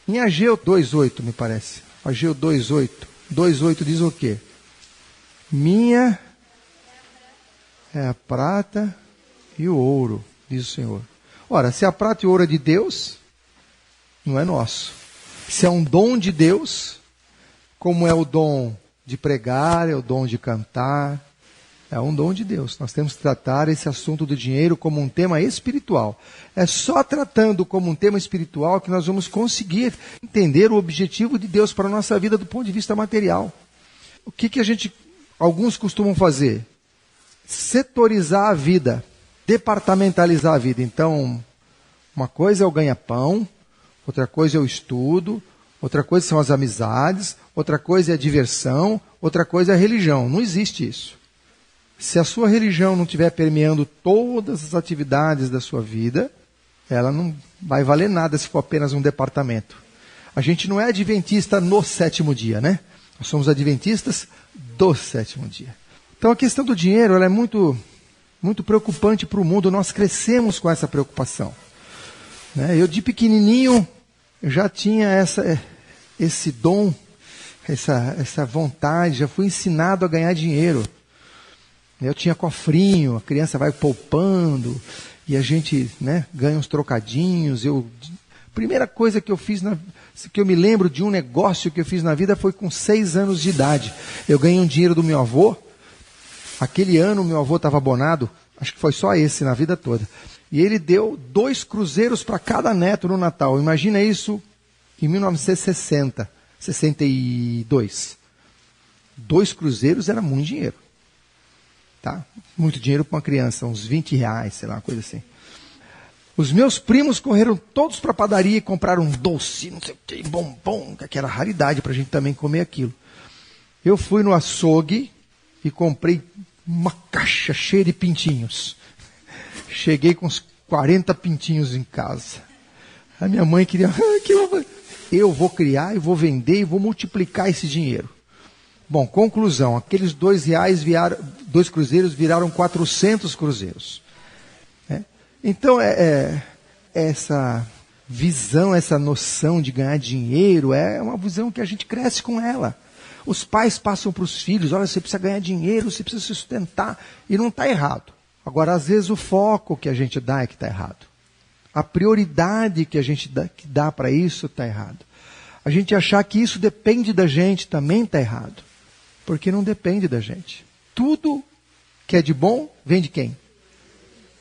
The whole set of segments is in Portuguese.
Em Ageu 2,8, me parece. Ageu 2,8. 2,8 diz o quê? Minha é a prata e o ouro, diz o Senhor. Ora, se a prata e o ouro é de Deus, não é nosso. Se é um dom de Deus, como é o dom de pregar, é o dom de cantar, é um dom de Deus. Nós temos que tratar esse assunto do dinheiro como um tema espiritual. É só tratando como um tema espiritual que nós vamos conseguir entender o objetivo de Deus para a nossa vida do ponto de vista material. O que alguns costumam fazer? Setorizar a vida, departamentalizar a vida. Então, uma coisa é o ganha-pão, outra coisa é o estudo, outra coisa são as amizades, outra coisa é a diversão, outra coisa é a religião. Não existe isso. Se a sua religião não estiver permeando todas as atividades da sua vida, ela não vai valer nada se for apenas um departamento. A gente não é adventista no sétimo dia, né? Nós somos adventistas do sétimo dia. Então a questão do dinheiro ela é muito preocupante para o mundo. Nós crescemos com essa preocupação. Né? Eu de pequenininho já tinha esse dom, essa vontade, já fui ensinado a ganhar dinheiro. Eu tinha cofrinho, a criança vai poupando e a gente, né, ganha uns trocadinhos. Primeira coisa que eu fiz, que eu me lembro de um negócio que eu fiz na vida foi com 6 anos de idade. Eu ganhei um dinheiro do meu avô. Aquele ano meu avô estava abonado, acho que foi só esse na vida toda. E ele deu 2 cruzeiros para cada neto no Natal. Imagina isso em 1960, 62. 2 cruzeiros era muito dinheiro. Tá? Muito dinheiro para uma criança, uns R$20, sei lá, uma coisa assim. Os meus primos correram todos para a padaria e compraram um doce, não sei o que, bombom, que era raridade para a gente também comer aquilo. Eu fui no açougue e comprei uma caixa cheia de pintinhos. Cheguei com uns 40 pintinhos em casa. A minha mãe queria, eu vou criar, eu vou vender e vou multiplicar esse dinheiro. Bom, conclusão, aqueles R$2 cruzeiros viraram 400 cruzeiros. Então, essa visão, essa noção de ganhar dinheiro é uma visão que a gente cresce com ela. Os pais passam para os filhos, olha, você precisa ganhar dinheiro, você precisa se sustentar, e não está errado. Agora, às vezes, o foco que a gente dá é que está errado. A prioridade que a gente dá para isso está errado. A gente achar que isso depende da gente também está errado. Porque não depende da gente. Tudo que é de bom, vem de quem?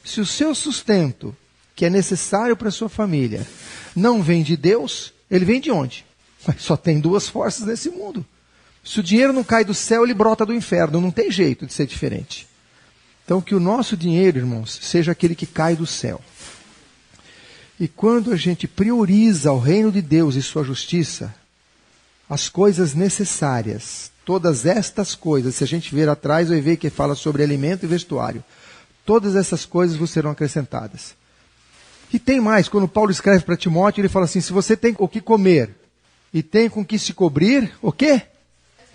Se o seu sustento, que é necessário para a sua família, não vem de Deus, ele vem de onde? Mas só tem 2 forças nesse mundo. Se o dinheiro não cai do céu, ele brota do inferno. Não tem jeito de ser diferente. Então, que o nosso dinheiro, irmãos, seja aquele que cai do céu. E quando a gente prioriza o reino de Deus e sua justiça, as coisas necessárias, todas estas coisas, se a gente ver atrás, vai ver que fala sobre alimento e vestuário. Todas essas coisas vos serão acrescentadas. E tem mais, quando Paulo escreve para Timóteo, ele fala assim, se você tem o que comer e tem com que se cobrir, o quê?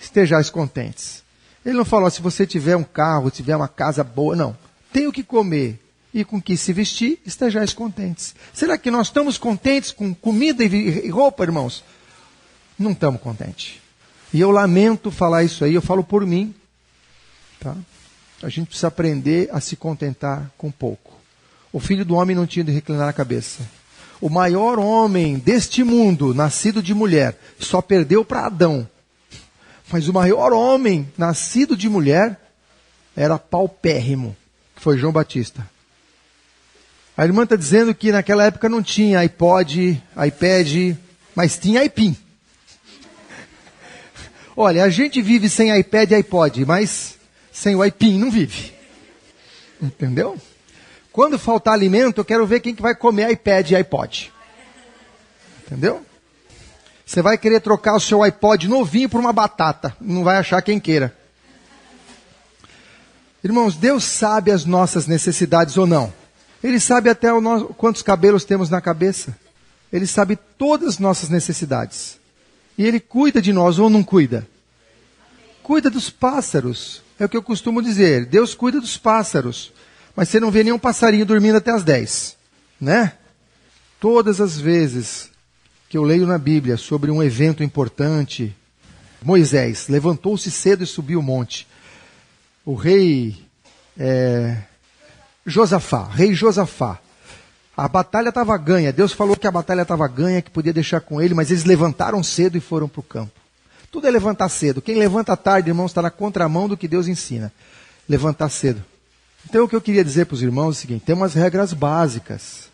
Estejais contentes. Ele não falou, se você tiver um carro, tiver uma casa boa, não. Tem o que comer e com que se vestir, estejais contentes. Será que nós estamos contentes com comida e roupa, irmãos? Não estamos contentes. E eu lamento falar isso aí, eu falo por mim. Tá? A gente precisa aprender a se contentar com pouco. O filho do homem não tinha de reclinar a cabeça. O maior homem deste mundo, nascido de mulher, só perdeu para Adão. Mas o maior homem, nascido de mulher, era paupérrimo, que foi João Batista. A irmã está dizendo que naquela época não tinha iPod, iPad, mas tinha iPim. Olha, a gente vive sem iPad e iPod, mas sem o iPim não vive. Entendeu? Quando faltar alimento, eu quero ver quem que vai comer iPad e iPod. Entendeu? Você vai querer trocar o seu iPod novinho por uma batata. Não vai achar quem queira. Irmãos, Deus sabe as nossas necessidades ou não. Ele sabe até quantos cabelos temos na cabeça. Ele sabe todas as nossas necessidades. E Ele cuida de nós ou não cuida? Cuida dos pássaros. É o que eu costumo dizer. Deus cuida dos pássaros. Mas você não vê nenhum passarinho dormindo até as 10. Né? Todas as vezes que eu leio na Bíblia sobre um evento importante. Moisés levantou-se cedo e subiu o monte. O rei Josafá. A batalha estava ganha. Deus falou que a batalha estava ganha, que podia deixar com ele, mas eles levantaram cedo e foram para o campo. Tudo é levantar cedo. Quem levanta tarde, irmãos, está na contramão do que Deus ensina. Levantar cedo. Então o que eu queria dizer para os irmãos é o seguinte, tem umas regras básicas.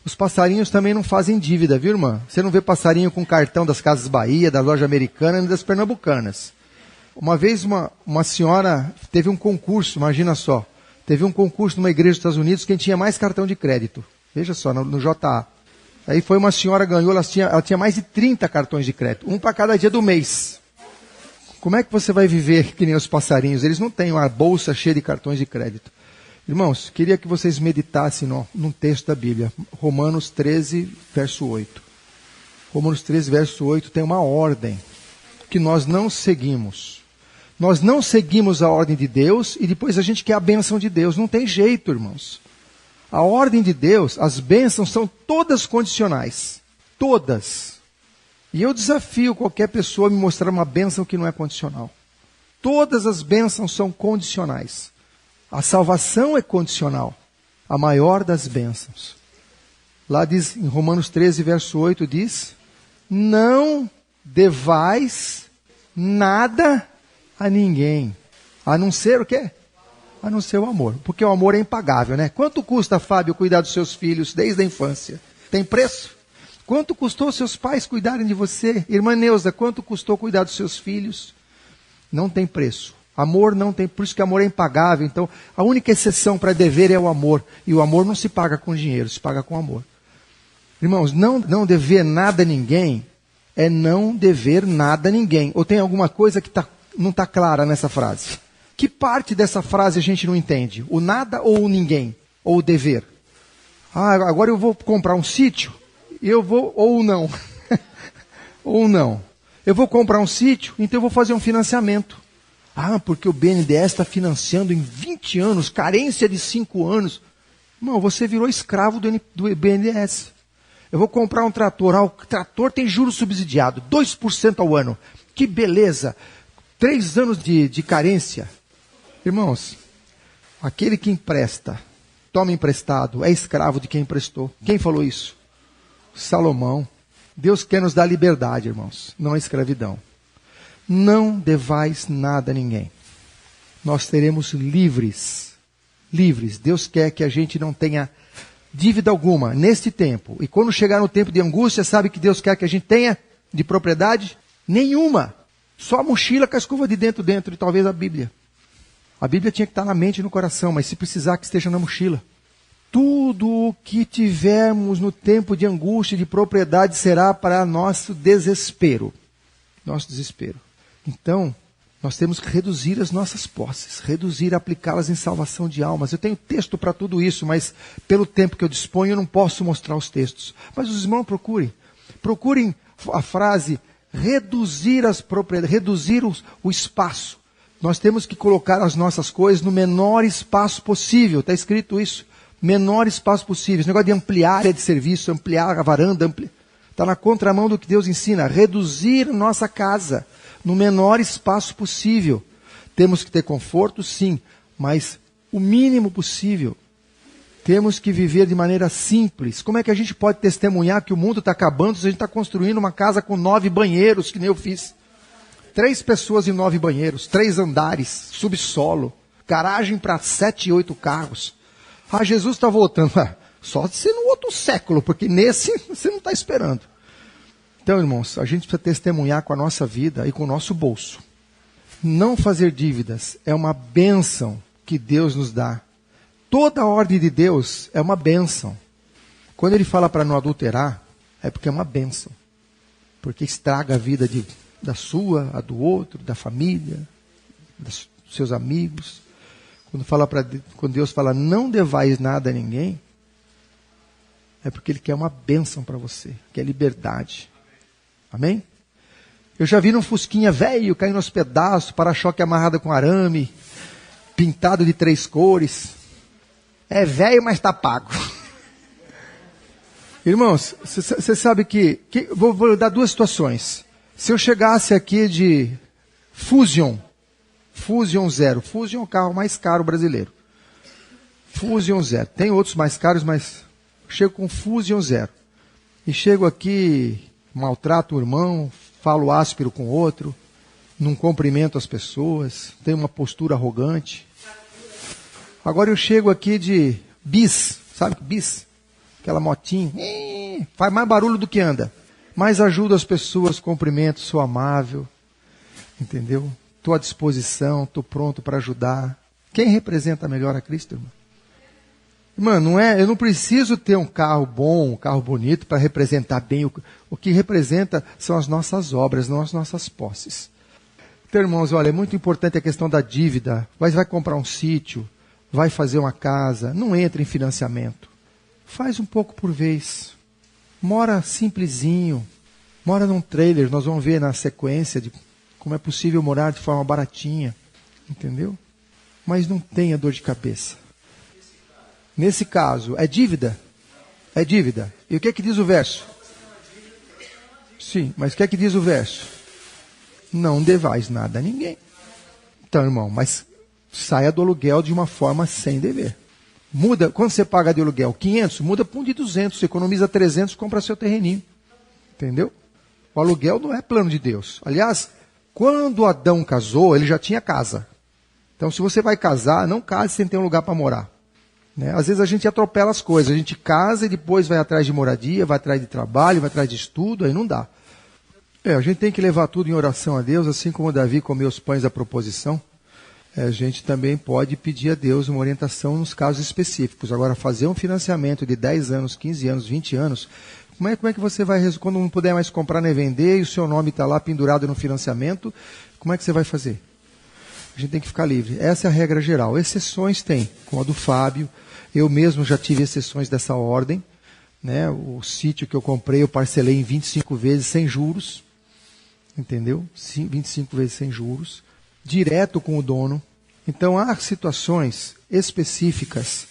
Os passarinhos também não fazem dívida, viu, irmã? Você não vê passarinho com cartão das Casas Bahia, da loja americana nem das pernambucanas. Uma vez uma senhora teve um concurso, imagina só. Teve um concurso numa igreja dos Estados Unidos, quem tinha mais cartão de crédito. Veja só, no JA. Aí foi uma senhora, ganhou, ela tinha mais de 30 cartões de crédito. Um para cada dia do mês. Como é que você vai viver que nem os passarinhos? Eles não têm uma bolsa cheia de cartões de crédito. Irmãos, queria que vocês meditassem num texto da Bíblia. Romanos 13, verso 8. Romanos 13, verso 8 tem uma ordem que nós não seguimos. Nós não seguimos a ordem de Deus e depois a gente quer a bênção de Deus. Não tem jeito, irmãos. A ordem de Deus, as bênçãos são todas condicionais. Todas. E eu desafio qualquer pessoa a me mostrar uma bênção que não é condicional. Todas as bênçãos são condicionais. A salvação é condicional. A maior das bênçãos. Lá diz, em Romanos 13, verso 8, diz: não devais nada a ninguém, a não ser o quê? A não ser o amor. Porque o amor é impagável, né? Quanto custa, Fábio, cuidar dos seus filhos desde a infância? Tem preço? Quanto custou seus pais cuidarem de você? Irmã Neuza, quanto custou cuidar dos seus filhos? Não tem preço. Amor não tem, por isso que amor é impagável. Então, a única exceção para dever é o amor. E o amor não se paga com dinheiro, se paga com amor. Irmãos, não dever nada a ninguém é não dever nada a ninguém. Ou tem alguma coisa que não está clara nessa frase? Que parte dessa frase a gente não entende? O nada ou o ninguém? Ou o dever? Agora eu vou comprar um sítio, eu vou, ou não. Ou não. Eu vou comprar um sítio, então eu vou fazer um financiamento. Porque o BNDES está financiando em 20 anos, carência de 5 anos. Não, você virou escravo do BNDES. Eu vou comprar um trator. O trator tem juros subsidiados, 2% ao ano. Que beleza! 3 anos de carência. Irmãos, aquele que empresta, toma emprestado, é escravo de quem emprestou. Quem falou isso? Salomão. Deus quer nos dar liberdade, irmãos, não a escravidão. Não devais nada a ninguém. Nós seremos livres. Livres. Deus quer que a gente não tenha dívida alguma neste tempo. E quando chegar no tempo de angústia, sabe que Deus quer que a gente tenha de propriedade? Nenhuma. Só a mochila com a escova de dentro e talvez a Bíblia. A Bíblia tinha que estar na mente e no coração, mas se precisar que esteja na mochila. Tudo o que tivermos no tempo de angústia e de propriedade será para nosso desespero. Nosso desespero. Então, nós temos que reduzir as nossas posses, aplicá-las em salvação de almas. Eu tenho texto para tudo isso, mas pelo tempo que eu disponho, eu não posso mostrar os textos. Mas os irmãos procurem a frase reduzir as propriedades, reduzir o espaço. Nós temos que colocar as nossas coisas no menor espaço possível. Está escrito isso. Menor espaço possível. Esse negócio de ampliar a área de serviço, ampliar a varanda, está na contramão do que Deus ensina. Reduzir nossa casa no menor espaço possível. Temos que ter conforto, sim, mas o mínimo possível. Temos que viver de maneira simples. Como é que a gente pode testemunhar que o mundo está acabando se a gente está construindo uma casa com 9 banheiros, que nem eu fiz? 3 pessoas em 9 banheiros, 3 andares, subsolo, garagem para 7, 8 carros. Jesus está voltando. Só se no outro século, porque nesse você não está esperando. Então, irmãos, a gente precisa testemunhar com a nossa vida e com o nosso bolso. Não fazer dívidas é uma bênção que Deus nos dá. Toda a ordem de Deus é uma bênção. Quando Ele fala para não adulterar, é porque é uma bênção. Porque estraga a vida da sua, a do outro, da família, dos seus amigos. Quando Deus fala não devais nada a ninguém, é porque Ele quer uma bênção para você, quer liberdade. Amém? Eu já vi num fusquinha velho, caindo aos pedaços, para-choque amarrado com arame, pintado de 3 cores. É velho, mas está pago. Irmãos, você sabe que vou dar duas situações. Se eu chegasse aqui de Fusion Zero. Fusion é o carro mais caro brasileiro. Fusion Zero. Tem outros mais caros, mas chego com Fusion Zero. E chego aqui, maltrato o irmão, falo áspero com o outro, não cumprimento as pessoas, tenho uma postura arrogante. Agora eu chego aqui de Bis, sabe que Bis? Aquela motinha, faz mais barulho do que anda. Mas ajudo as pessoas, cumprimento, sou amável, entendeu? Estou à disposição, estou pronto para ajudar. Quem representa melhor a Cristo, irmão? Irmão, eu não preciso ter um carro bom, um carro bonito para representar bem. O que representa são as nossas obras, não as nossas posses. Então, irmãos, olha, é muito importante a questão da dívida. Vai comprar um sítio, vai fazer uma casa, não entra em financiamento. Faz um pouco por vez. Mora simplesinho, mora num trailer. Nós vamos ver na sequência de como é possível morar de forma baratinha, entendeu? Mas não tenha dor de cabeça. Nesse caso, é dívida? É dívida. E o que é que diz o verso? Sim, mas o que é que diz o verso? Não devais nada a ninguém. Então, irmão, mas saia do aluguel de uma forma sem dever. Muda, quando você paga de aluguel 500, muda para um de 200, você economiza 300, compra seu terreninho. Entendeu? O aluguel não é plano de Deus. Aliás, quando Adão casou, ele já tinha casa. Então, se você vai casar, não case sem ter um lugar para morar. Né? Às vezes a gente atropela as coisas, a gente casa e depois vai atrás de moradia, vai atrás de trabalho, vai atrás de estudo, aí não dá. A gente tem que levar tudo em oração a Deus, assim como Davi comeu os pães da proposição. A gente também pode pedir a Deus uma orientação nos casos específicos. Agora, fazer um financiamento de 10 anos, 15 anos, 20 anos, como é que você vai, quando não puder mais comprar nem vender e o seu nome está lá pendurado no financiamento, como é que você vai fazer? A gente tem que ficar livre. Essa é a regra geral. Exceções tem, como a do Fábio. Eu mesmo já tive exceções dessa ordem. Né? O sítio que eu comprei, eu parcelei em 25 vezes sem juros. Entendeu? 25 vezes sem juros. Direto com o dono. Então, há situações específicas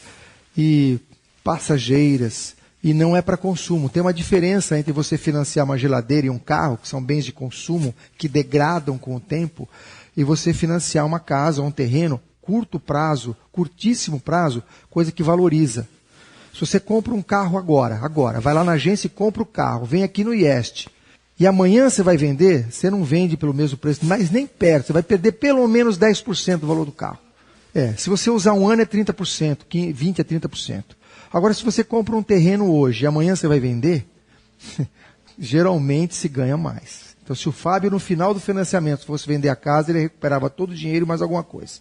e passageiras e não é para consumo. Tem uma diferença entre você financiar uma geladeira e um carro, que são bens de consumo que degradam com o tempo, e você financiar uma casa ou um terreno, curto prazo, curtíssimo prazo, coisa que valoriza. Se você compra um carro agora, vai lá na agência e compra o carro, vem aqui no IEST, e amanhã você vai vender, você não vende pelo mesmo preço, mas nem perto, você vai perder pelo menos 10% do valor do carro. Se você usar um ano é 30%, 20% a 30%. Agora, se você compra um terreno hoje e amanhã você vai vender, geralmente se ganha mais. Então, se o Fábio, no final do financiamento, fosse vender a casa, ele recuperava todo o dinheiro e mais alguma coisa.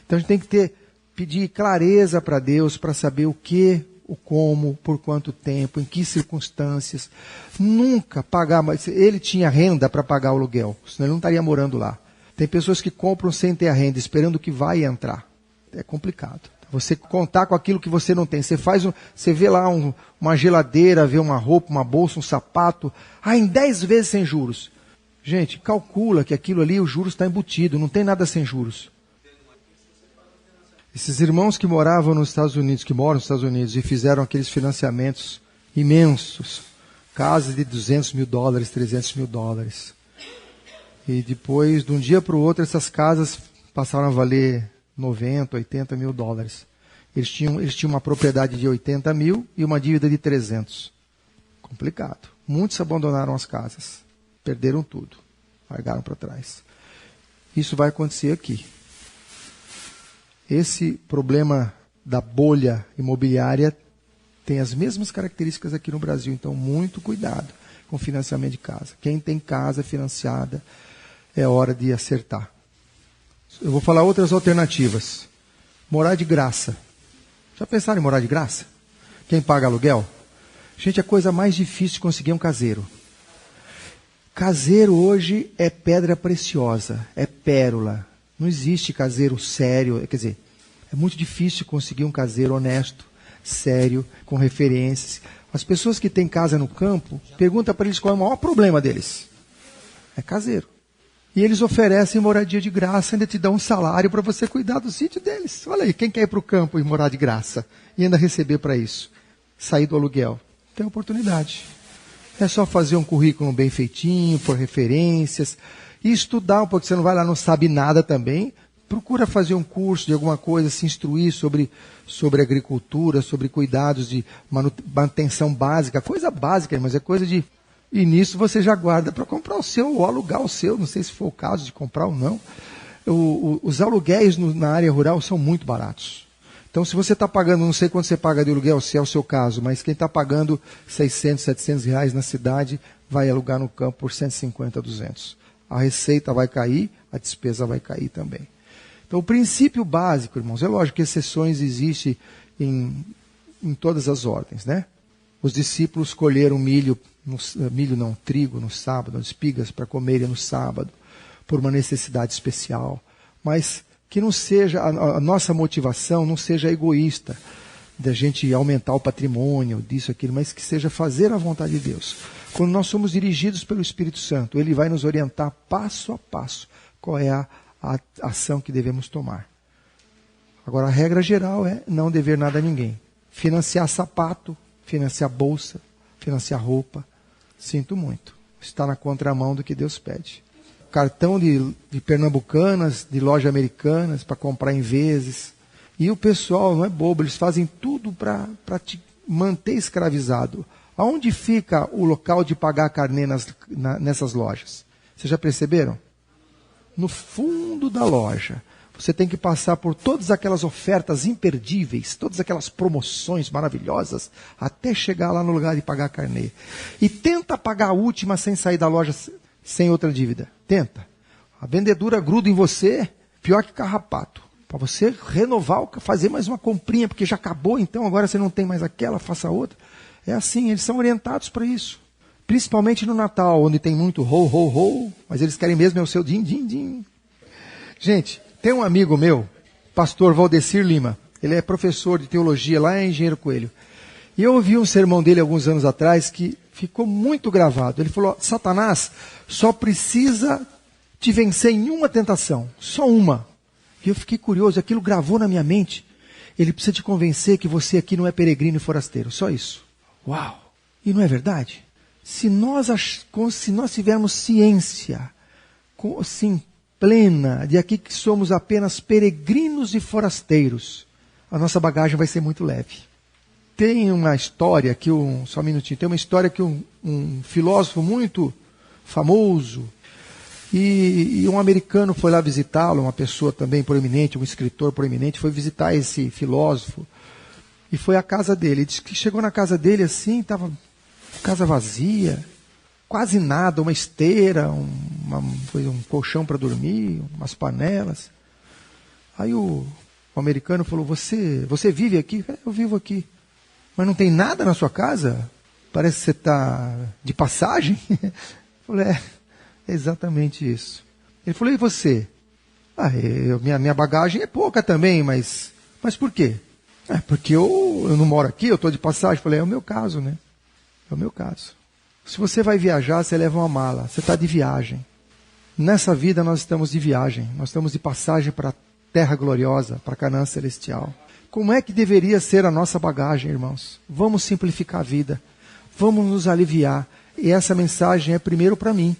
Então, a gente tem que pedir clareza para Deus para saber o que, o como, por quanto tempo, em que circunstâncias. Nunca pagar mais. Ele tinha renda para pagar o aluguel, senão ele não estaria morando lá. Tem pessoas que compram sem ter a renda, esperando que vai entrar. É complicado. Você contar com aquilo que você não tem. Você vê lá uma geladeira, vê uma roupa, uma bolsa, um sapato. Em 10 vezes sem juros. Gente, calcula que aquilo ali, o juros está embutido. Não tem nada sem juros. Esses irmãos que moram nos Estados Unidos e fizeram aqueles financiamentos imensos. Casas de $200 mil, $300 mil. E depois, de um dia para o outro, essas casas passaram a valer 90, 80 mil dólares. Eles tinham uma propriedade de 80 mil e uma dívida de 300. Complicado. Muitos abandonaram as casas. Perderam tudo. Largaram para trás. Isso vai acontecer aqui. Esse problema da bolha imobiliária tem as mesmas características aqui no Brasil. Então, muito cuidado com financiamento de casa. Quem tem casa financiada, é hora de acertar. Eu vou falar outras alternativas. Morar de graça. Já pensaram em morar de graça? Quem paga aluguel? Gente, a coisa mais difícil de conseguir é um caseiro. Caseiro hoje é pedra preciosa, é pérola. Não existe caseiro sério, quer dizer, é muito difícil conseguir um caseiro honesto, sério, com referências. As pessoas que têm casa no campo, pergunta para eles qual é o maior problema deles. É caseiro. E eles oferecem moradia de graça, ainda te dão um salário para você cuidar do sítio deles. Olha aí, quem quer ir para o campo e morar de graça? E ainda receber para isso? Sair do aluguel. tem oportunidade. É só fazer um currículo bem feitinho, por referências, e estudar um pouco. Você não vai lá, não sabe nada também. Procura fazer um curso de alguma coisa, se instruir sobre agricultura, sobre cuidados de manutenção básica. Coisa básica, mas é coisa de... E nisso você já guarda para comprar o seu ou alugar o seu. Não sei se for o caso de comprar ou não. Os aluguéis na área rural são muito baratos. Então, se você está pagando, não sei quanto você paga de aluguel, se é o seu caso, mas quem está pagando 600, 700 reais na cidade, vai alugar no campo por 150, 200. A receita vai cair, a despesa vai cair também. Então, o princípio básico, irmãos, é lógico que exceções existem em todas as ordens, né? Os discípulos colheram trigo no sábado, espigas para comerem no sábado, por uma necessidade especial, mas que não seja, a nossa motivação não seja egoísta, da gente aumentar o patrimônio, disso, aquilo, mas que seja fazer a vontade de Deus. Quando nós somos dirigidos pelo Espírito Santo, Ele vai nos orientar passo a passo qual é a ação que devemos tomar. Agora, a regra geral é não dever nada a ninguém. Financiar sapato, financiar bolsa, financiar roupa, sinto muito. Está na contramão do que Deus pede. Cartão de pernambucanas, de loja americanas, para comprar em vezes. E o pessoal não é bobo, eles fazem tudo para te manter escravizado. Aonde fica o local de pagar carnê nessas lojas? Vocês já perceberam? No fundo da loja. Você tem que passar por todas aquelas ofertas imperdíveis, todas aquelas promoções maravilhosas, até chegar lá no lugar de pagar carnê. E tenta pagar a última sem sair da loja sem outra dívida. Tenta. A vendedora gruda em você, pior que carrapato. Para você renovar, fazer mais uma comprinha, porque já acabou, então agora você não tem mais aquela, faça outra. É assim, eles são orientados para isso. Principalmente no Natal, onde tem muito ho, ho, ho, mas eles querem mesmo é o seu din, din, din. Gente, tem um amigo meu, pastor Valdecir Lima. Ele é professor de teologia lá em Engenheiro Coelho. E eu ouvi um sermão dele alguns anos atrás que ficou muito gravado. Ele falou, Satanás só precisa te vencer em uma tentação, só uma. E eu fiquei curioso, aquilo gravou na minha mente. Ele precisa te convencer que você aqui não é peregrino e forasteiro, só isso. Uau! E não é verdade? Se nós tivermos ciência, assim, plena, de aqui que somos apenas peregrinos e forasteiros, a nossa bagagem vai ser muito leve. Tem uma história que só um minutinho, tem uma história que um filósofo muito famoso, e um americano foi lá visitá-lo, uma pessoa também proeminente, um escritor proeminente, foi visitar esse filósofo, e foi à casa dele. Ele disse que chegou na casa dele assim, estava casa vazia, quase nada, uma esteira, um colchão para dormir, umas panelas. Aí o americano falou, você vive aqui? Eu vivo aqui. Mas não tem nada na sua casa? Parece que você está de passagem. Eu falei, é exatamente isso. Ele falou, e você? Minha bagagem é pouca também, mas por quê? Porque eu não moro aqui, eu estou de passagem. Eu falei, é o meu caso, né? É o meu caso. Se você vai viajar, você leva uma mala, você está de viagem. Nessa vida nós estamos de viagem, nós estamos de passagem para a terra gloriosa, para Canaã celestial. Como é que deveria ser a nossa bagagem, irmãos? Vamos simplificar a vida, vamos nos aliviar. E essa mensagem é primeiro para mim.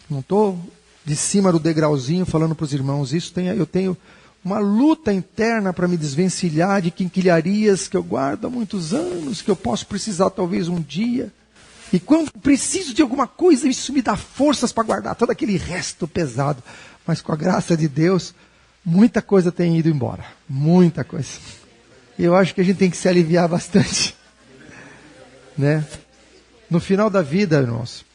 Não estou de cima do degrauzinho falando para os irmãos, eu tenho uma luta interna para me desvencilhar de quinquilharias que eu guardo há muitos anos, que eu posso precisar talvez um dia. E quando preciso de alguma coisa, isso me dá forças para guardar todo aquele resto pesado. Mas com a graça de Deus, muita coisa tem ido embora. Muita coisa. E eu acho que a gente tem que se aliviar bastante. Né? No final da vida, irmãos,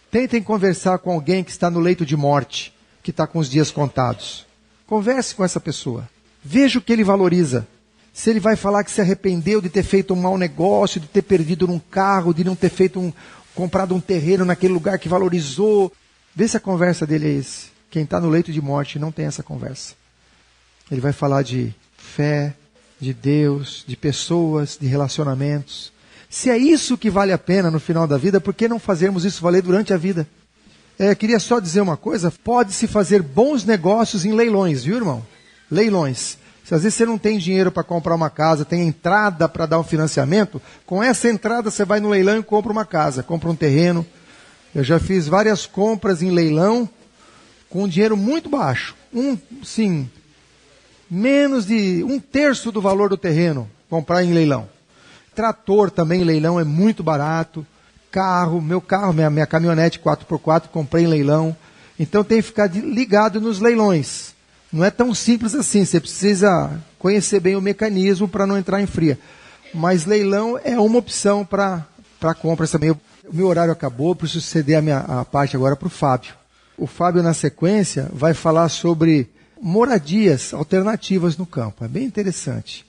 tentem conversar com alguém que está no leito de morte, que está com os dias contados. Converse com essa pessoa. Veja o que ele valoriza. Se ele vai falar que se arrependeu de ter feito um mau negócio, de ter perdido um carro, de não ter comprado um terreno naquele lugar que valorizou. Vê se a conversa dele é esse. Quem está no leito de morte não tem essa conversa. Ele vai falar de fé, de Deus, de pessoas, de relacionamentos. Se é isso que vale a pena no final da vida, por que não fazermos isso valer durante a vida? Queria só dizer uma coisa, pode-se fazer bons negócios em leilões, viu, irmão? Leilões. Se às vezes você não tem dinheiro para comprar uma casa, tem entrada para dar um financiamento, com essa entrada você vai no leilão e compra uma casa, compra um terreno. Eu já fiz várias compras em leilão com um dinheiro muito baixo. Menos de 1/3 do valor do terreno, comprar em leilão. Trator também em leilão é muito barato. Minha caminhonete 4x4, comprei em leilão. Então tem que ficar ligado nos leilões. Não é tão simples assim, você precisa conhecer bem o mecanismo para não entrar em fria. Mas leilão é uma opção para compras também. O meu horário acabou, preciso ceder a parte agora para o Fábio. O Fábio, na sequência, vai falar sobre moradias alternativas no campo. É bem interessante.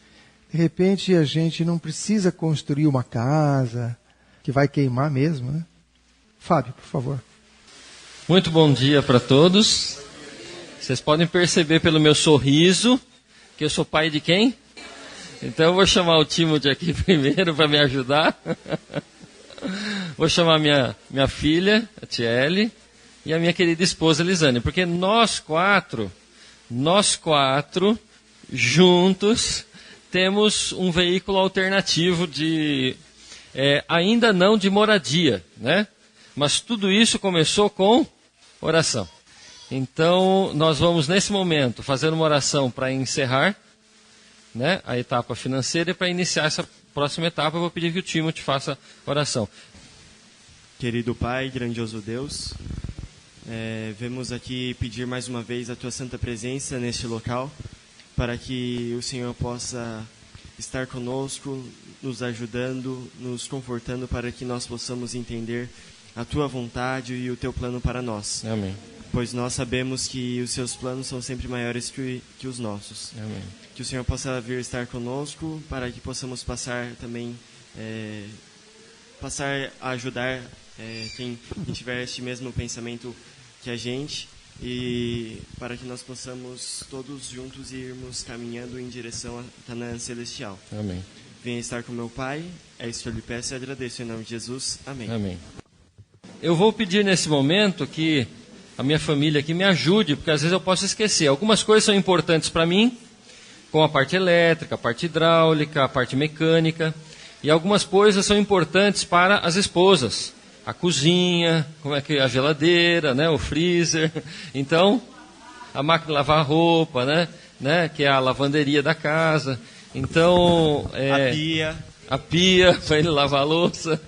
De repente, a gente não precisa construir uma casa que vai queimar mesmo, né? Fábio, por favor. Muito bom dia para todos. Vocês podem perceber pelo meu sorriso que eu sou pai de quem? Então eu vou chamar o Timothy aqui primeiro para me ajudar. Vou chamar minha filha, a Tiele, e a minha querida esposa, Lisane, porque nós quatro, juntos, temos um veículo alternativo ainda não de moradia, né? Mas tudo isso começou com oração. Então, nós vamos, nesse momento, fazer uma oração para encerrar, né, a etapa financeira, e para iniciar essa próxima etapa, eu vou pedir que o Timothy faça oração. Querido Pai, grandioso Deus, vemos aqui pedir mais uma vez a Tua Santa Presença neste local, para que o Senhor possa estar conosco, nos ajudando, nos confortando, para que nós possamos entender a Tua vontade e o Teu plano para nós. Amém. Pois nós sabemos que os Seus planos são sempre maiores que os nossos. Amém. Que o Senhor possa vir estar conosco, para que possamos passar também, passar a ajudar quem tiver este mesmo pensamento que a gente, e para que nós possamos todos juntos irmos caminhando em direção a Canaã Celestial. Amém. Venha estar com meu Pai, é isso que eu lhe peço e agradeço em nome de Jesus. Amém. Amém. Eu vou pedir nesse momento que a minha família aqui me ajude, porque às vezes eu posso esquecer. Algumas coisas são importantes para mim, como a parte elétrica, a parte hidráulica, a parte mecânica, e algumas coisas são importantes para as esposas. A cozinha, a geladeira, né, o freezer. Então, a máquina de lavar roupa, né, que é a lavanderia da casa. Então, a pia para ele lavar a louça,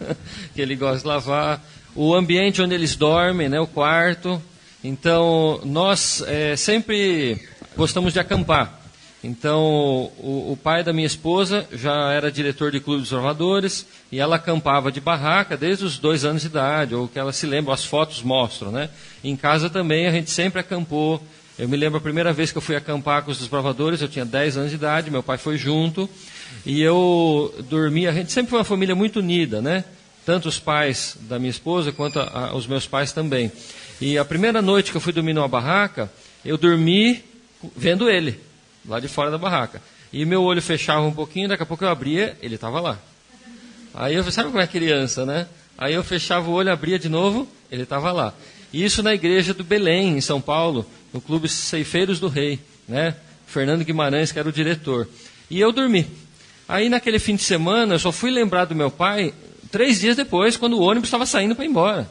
que ele gosta de lavar. O ambiente onde eles dormem, né, o quarto. Então, nós sempre gostamos de acampar. Então, o pai da minha esposa já era diretor de clube de observadores, e ela acampava de barraca desde os 2 anos de idade, ou que ela se lembra, as fotos mostram, né? Em casa também a gente sempre acampou. Eu me lembro a primeira vez que eu fui acampar com os desbravadores, eu tinha 10 anos de idade, meu pai foi junto, e eu dormia. A gente sempre foi uma família muito unida, né? Tanto os pais da minha esposa quanto os meus pais também. E a primeira noite que eu fui dormir numa barraca, eu dormi vendo ele, lá de fora da barraca. E meu olho fechava um pouquinho, daqui a pouco eu abria, ele estava lá. Aí eu, sabe como é criança, né? Aí eu fechava o olho, abria de novo, ele estava lá. E isso na igreja do Belém, em São Paulo, no Clube Ceifeiros do Rei, né? Fernando Guimarães, que era o diretor. E eu dormi. Aí naquele fim de semana, eu só fui lembrar do meu pai 3 dias depois, quando o ônibus estava saindo para ir embora.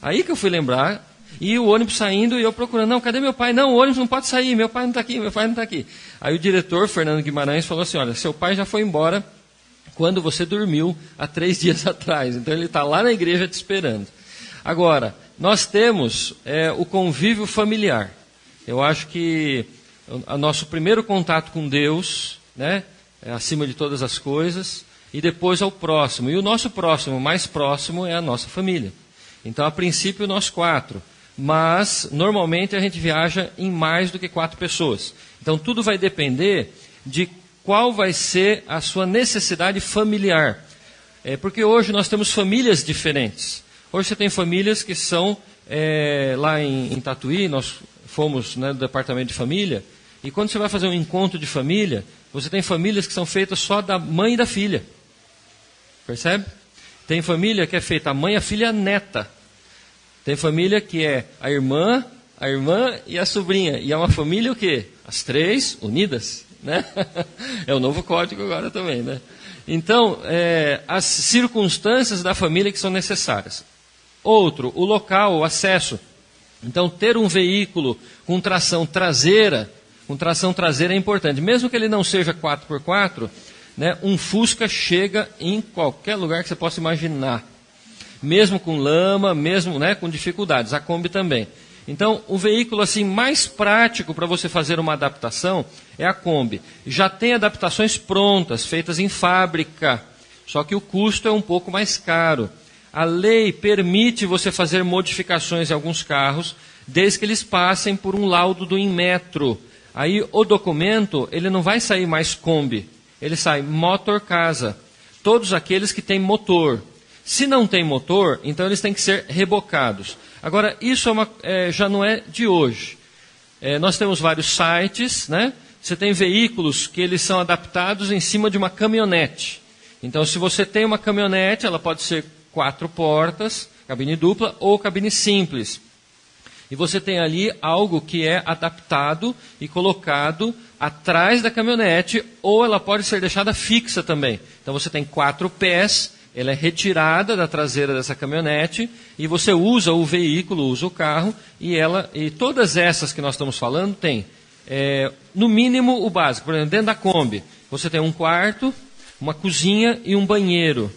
Aí que eu fui lembrar, e o ônibus saindo, e eu procurando, não, cadê meu pai? Não, o ônibus não pode sair, meu pai não está aqui, meu pai não está aqui. Aí o diretor, Fernando Guimarães, falou assim, olha, seu pai já foi embora quando você dormiu há 3 dias atrás, então ele está lá na igreja te esperando. Agora, nós temos o convívio familiar. Eu acho que o nosso primeiro contato com Deus, né, é acima de todas as coisas, e depois ao próximo. E o nosso próximo, mais próximo, é a nossa família. Então, a princípio, nós 4. Mas, normalmente, a gente viaja em mais do que 4 pessoas. Então, tudo vai depender de qual vai ser a sua necessidade familiar. Porque hoje nós temos famílias diferentes. Hoje você tem famílias que são, lá em Tatuí, nós fomos, né, do departamento de família, e quando você vai fazer um encontro de família, você tem famílias que são feitas só da mãe e da filha. Percebe? Tem família que é feita a mãe, a filha e a neta. Tem família que é a irmã e a sobrinha. E é uma família o quê? As 3 unidas. né? É o novo código agora também, né? Então, as circunstâncias da família que são necessárias. Outro, o local, o acesso. Então, ter um veículo com tração traseira é importante. Mesmo que ele não seja 4x4, né, um Fusca chega em qualquer lugar que você possa imaginar. Mesmo com lama, mesmo, né, com dificuldades. A Kombi também. Então, o veículo assim, mais prático para você fazer uma adaptação é a Kombi. Já tem adaptações prontas, feitas em fábrica, só que o custo é um pouco mais caro. A lei permite você fazer modificações em alguns carros, desde que eles passem por um laudo do Inmetro. Aí o documento, ele não vai sair mais Kombi, ele sai Motor Casa. Todos aqueles que têm motor. Se não tem motor, então eles têm que ser rebocados. Agora, isso já não é de hoje. Nós temos vários sites, né? Você tem veículos que eles são adaptados em cima de uma caminhonete. Então, se você tem uma caminhonete, ela pode ser 4 portas, cabine dupla ou cabine simples. E você tem ali algo que é adaptado e colocado atrás da caminhonete, ou ela pode ser deixada fixa também. Então, você tem 4 pés. Ela é retirada da traseira dessa caminhonete e você usa o veículo, usa o carro e todas essas que nós estamos falando tem, no mínimo, o básico. Por exemplo, dentro da Kombi, você tem um quarto, uma cozinha e um banheiro.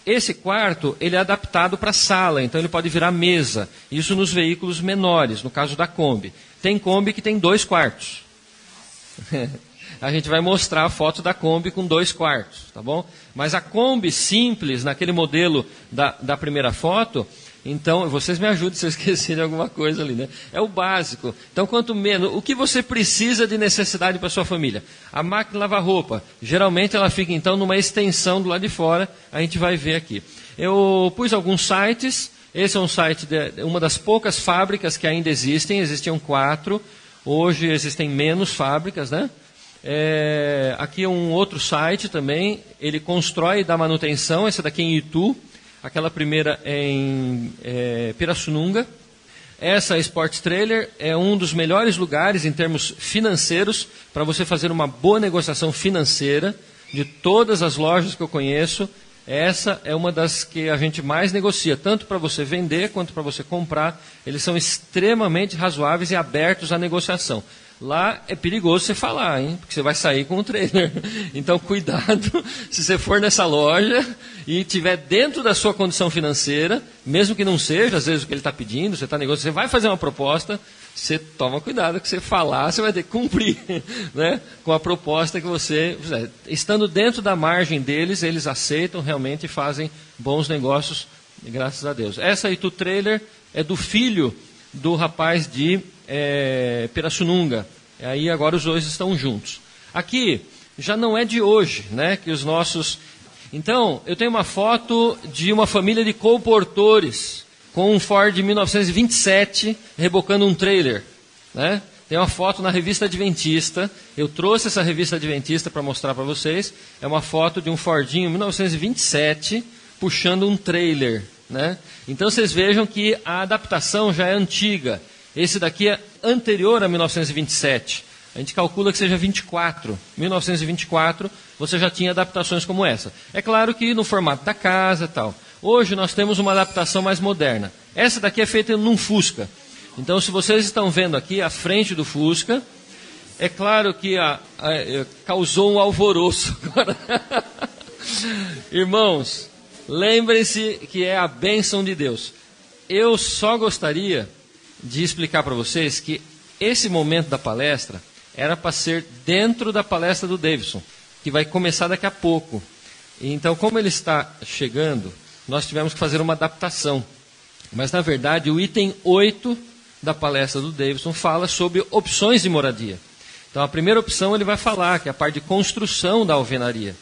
Esse quarto, ele é adaptado para sala, então ele pode virar mesa. Isso nos veículos menores, no caso da Kombi. Tem Kombi que tem 2 quartos. A gente vai mostrar a foto da Kombi com 2 quartos, tá bom? Mas a Kombi simples, naquele modelo da primeira foto, então, vocês me ajudem se eu esqueci de alguma coisa ali, né? É o básico. Então, quanto menos, o que você precisa de necessidade para sua família? A máquina de lavar roupa, geralmente ela fica então numa extensão do lado de fora, a gente vai ver aqui. Eu pus alguns sites, esse é um site de uma das poucas fábricas que ainda existiam 4, hoje existem menos fábricas, né? Aqui é um outro site também, ele constrói e dá manutenção, esse daqui é em Itu, aquela primeira é em Pirassununga. Essa Sport Trailer é um dos melhores lugares em termos financeiros para você fazer uma boa negociação financeira. De todas as lojas que eu conheço, essa é uma das que a gente mais negocia, tanto para você vender quanto para você comprar. Eles são extremamente razoáveis e abertos à negociação. Lá é perigoso você falar, hein? Porque você vai sair com o trailer. Então, cuidado se você for nessa loja e estiver dentro da sua condição financeira, mesmo que não seja, às vezes, o que ele está pedindo, você está negociando, você vai fazer uma proposta, você toma cuidado que você falar, você vai ter que cumprir, né? Com a proposta que você fizer. Estando dentro da margem deles, eles aceitam realmente e fazem bons negócios, graças a Deus. Essa Itu Trailer é do filho do rapaz de Pirassununga. Aí agora os dois estão juntos. Aqui já não é de hoje, né? Que os nossos. Então, eu tenho uma foto de uma família de comportores com um Ford de 1927 rebocando um trailer, né? Tem uma foto na revista Adventista. Eu trouxe essa revista Adventista para mostrar para vocês. É uma foto de um Fordinho 1927 puxando um trailer, né? Então vocês vejam que a adaptação já é antiga. Esse daqui é anterior a 1927. A gente calcula que seja 24. 1924, você já tinha adaptações como essa. É claro que no formato da casa e tal. Hoje nós temos uma adaptação mais moderna. Essa daqui é feita num Fusca. Então, se vocês estão vendo aqui a frente do Fusca, é claro que causou um alvoroço agora. Irmãos, lembrem-se que é a bênção de Deus. Eu só gostaria de explicar para vocês que esse momento da palestra era para ser dentro da palestra do Davidson, que vai começar daqui a pouco. Então, como ele está chegando, nós tivemos que fazer uma adaptação. Mas, na verdade, o item 8 da palestra do Davidson fala sobre opções de moradia. Então, a primeira opção ele vai falar, que é a parte de construção da alvenaria.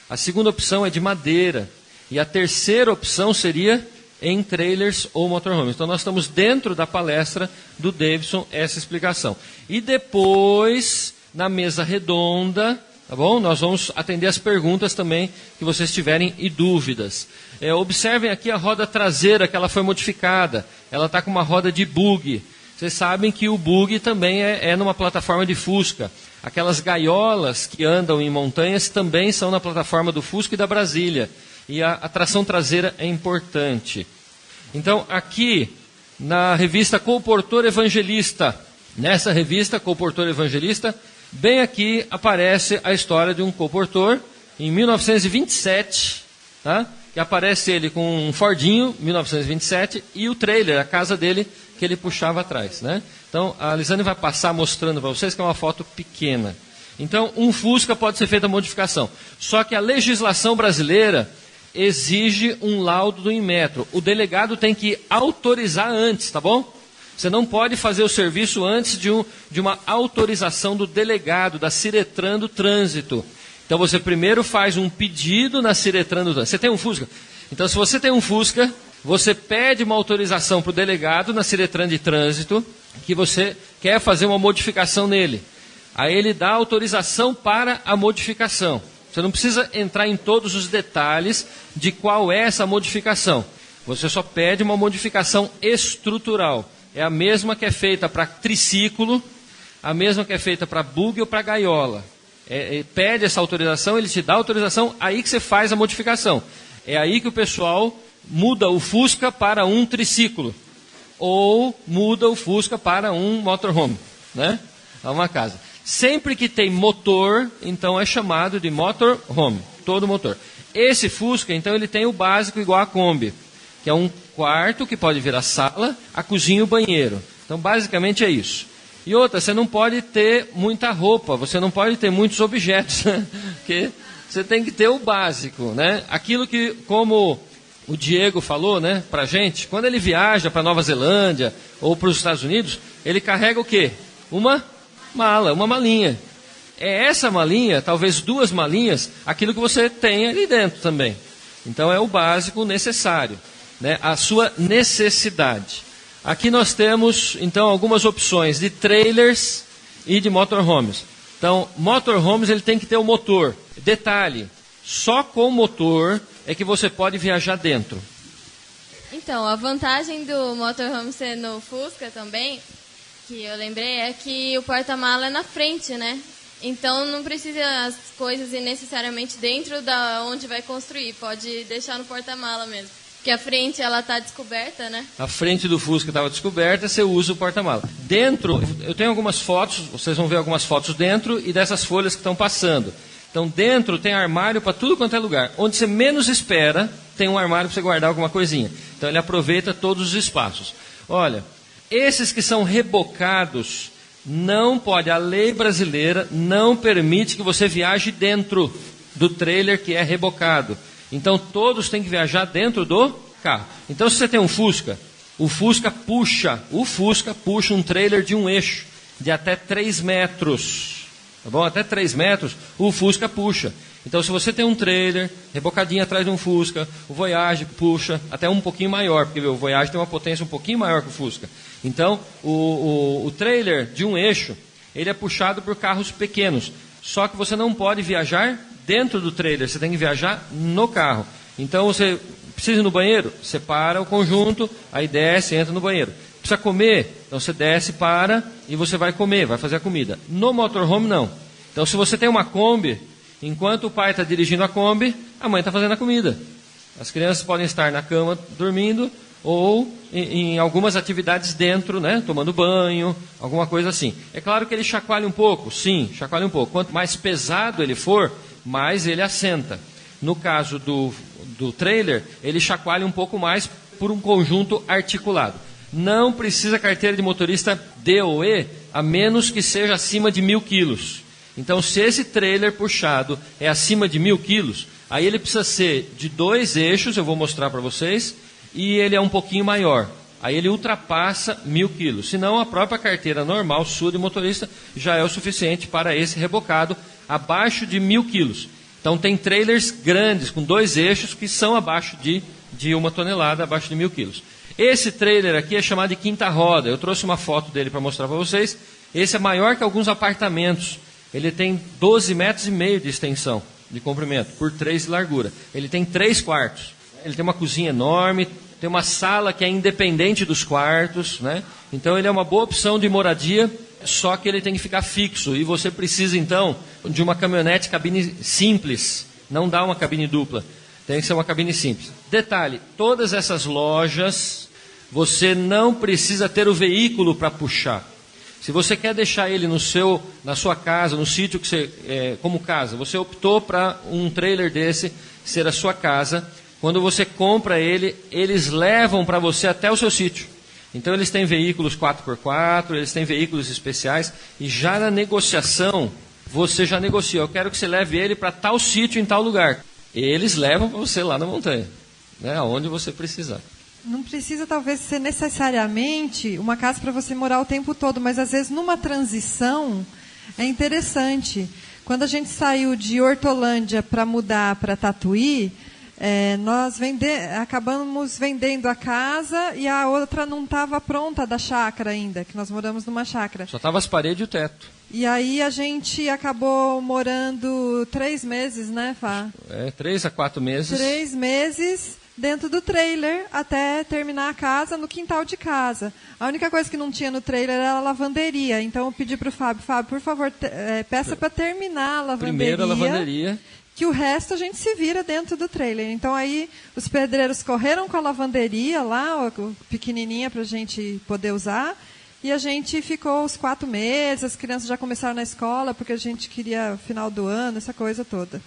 A segunda opção é de madeira. E a terceira opção seria em trailers ou motorhomes. Então, nós estamos dentro da palestra do Davidson, essa explicação. E depois, na mesa redonda, tá bom? Nós vamos atender as perguntas também que vocês tiverem e dúvidas. Observem aqui a roda traseira, que ela foi modificada. Ela está com uma roda de bug. Vocês sabem que o bug também é numa plataforma de Fusca. Aquelas gaiolas que andam em montanhas também são na plataforma do Fusca e da Brasília. E a tração traseira é importante. Então, aqui, na revista Colportor Evangelista, nessa revista Colportor Evangelista, bem aqui aparece a história de um colportor, em 1927, tá? Que aparece ele com um Fordinho, 1927, e o trailer, a casa dele, que ele puxava atrás, né? Então, a Lisane vai passar mostrando para vocês que é uma foto pequena. Então, um Fusca pode ser feita a modificação. Só que a legislação brasileira exige um laudo do Inmetro. O delegado tem que autorizar antes, tá bom? Você não pode fazer o serviço antes de uma autorização do delegado, da Ciretran do Trânsito. Então, você primeiro faz um pedido na Ciretran do Trânsito. Você tem um Fusca? Então, se você tem um Fusca, você pede uma autorização para o delegado na Ciretran de Trânsito, que você quer fazer uma modificação nele. Aí ele dá autorização para a modificação. Você não precisa entrar em todos os detalhes de qual é essa modificação. Você só pede uma modificação estrutural. É a mesma que é feita para triciclo, a mesma que é feita para buggy ou para gaiola. Pede essa autorização, ele te dá a autorização, aí que você faz a modificação. É aí que o pessoal muda o Fusca para um triciclo. Ou muda o Fusca para um motorhome, né? É uma casa. Sempre que tem motor, então é chamado de motorhome, todo motor. Esse Fusca, então, ele tem o básico igual a Kombi, que é um quarto que pode virar sala, a cozinha e o banheiro. Então, basicamente é isso. E outra, você não pode ter muita roupa, você não pode ter muitos objetos, né? Porque você tem que ter o básico, né? Aquilo que, como o Diego falou, né, pra gente, quando ele viaja para Nova Zelândia ou para os Estados Unidos, ele carrega o quê? Uma mala, uma malinha. É essa malinha, talvez 2 malinhas, aquilo que você tem ali dentro também. Então é o básico necessário, né, a sua necessidade. Aqui nós temos, então, algumas opções de trailers e de motorhomes. Então, motorhomes ele tem que ter o motor. Detalhe, só com o motor é que você pode viajar dentro. Então, a vantagem do motorhome ser no Fusca também, que eu lembrei, é que o porta-mala é na frente, né? Então, não precisa as coisas ir necessariamente dentro da onde vai construir. Pode deixar no porta-mala mesmo. Porque a frente, ela está descoberta, né? A frente do Fusca estava descoberta, você usa o porta-mala. Dentro, eu tenho algumas fotos, vocês vão ver algumas fotos dentro e dessas folhas que estão passando. Então, dentro tem armário para tudo quanto é lugar. Onde você menos espera, tem um armário para você guardar alguma coisinha. Então, ele aproveita todos os espaços. Olha, esses que são rebocados, não pode, a lei brasileira não permite que você viaje dentro do trailer que é rebocado. Então, todos têm que viajar dentro do carro. Então, se você tem um Fusca, o Fusca puxa um trailer de um eixo de até 3 metros. Tá bom? Até 3 metros, o Fusca puxa. Então, se você tem um trailer rebocadinho atrás de um Fusca, o Voyage puxa até um pouquinho maior, porque o Voyage tem uma potência um pouquinho maior que o Fusca. Então, o trailer de um eixo, ele é puxado por carros pequenos. Só que você não pode viajar dentro do trailer, você tem que viajar no carro. Então, você precisa ir no banheiro? Separa o conjunto, aí desce, entra no banheiro. Precisa comer? Então você desce, para e você vai comer, vai fazer a comida. No motorhome, não. Então, se você tem uma Kombi, enquanto o pai está dirigindo a Kombi, a mãe está fazendo a comida. As crianças podem estar na cama dormindo ou em algumas atividades dentro, né, tomando banho, alguma coisa assim. É claro que ele chacoalha um pouco, sim, chacoalha um pouco. Quanto mais pesado ele for, mais ele assenta. No caso do trailer, ele chacoalha um pouco mais por um conjunto articulado. Não precisa carteira de motorista D ou E, a menos que seja acima de 1.000 quilos. Então, se esse trailer puxado é acima de 1.000 quilos, aí ele precisa ser de 2 eixos, eu vou mostrar para vocês, e ele é um pouquinho maior. Aí ele ultrapassa 1.000 quilos. Senão, a própria carteira normal sua de motorista já é o suficiente para esse rebocado abaixo de 1.000 quilos. Então, tem trailers grandes, com 2 eixos, que são abaixo de 1 tonelada, abaixo de 1.000 quilos. Esse trailer aqui é chamado de quinta roda. Eu trouxe uma foto dele para mostrar para vocês. Esse é maior que alguns apartamentos. Ele tem 12,5 metros de extensão, de comprimento, por 3 de largura. Ele tem 3 quartos. Ele tem uma cozinha enorme, tem uma sala que é independente dos quartos, né? Então ele é uma boa opção de moradia só que ele tem que ficar fixo. E você precisa, então, de uma caminhonete cabine simples. Não dá uma cabine dupla. Tem que ser uma cabine simples. Detalhe, todas essas lojas, você não precisa ter o veículo para puxar. Se você quer deixar ele na sua casa, no sítio que você, como casa, você optou para um trailer desse ser a sua casa. Quando você compra ele, eles levam para você até o seu sítio. Então eles têm veículos 4x4, eles têm veículos especiais, e já na negociação, você já negocia. Eu quero que você leve ele para tal sítio em tal lugar. Eles levam para você lá na montanha, né, aonde você precisar. Não precisa talvez ser necessariamente uma casa para você morar o tempo todo, mas às vezes numa transição é interessante. Quando a gente saiu de Hortolândia para mudar para Tatuí, nós acabamos vendendo a casa e a outra não estava pronta da chácara ainda, que nós moramos numa chácara. Só estava as paredes e o teto. E aí a gente acabou morando 3 meses, né, Fá? 3 a 4 meses. 3 meses dentro do trailer até terminar a casa, no quintal de casa. A única coisa que não tinha no trailer era a lavanderia. Então eu pedi para o Fábio, por favor, peça para terminar a lavanderia. Primeiro a lavanderia. Que o resto a gente se vira dentro do trailer. Então aí os pedreiros correram com a lavanderia lá, pequenininha para a gente poder usar. E a gente ficou os 4 meses, as crianças já começaram na escola, porque a gente queria final do ano, essa coisa toda.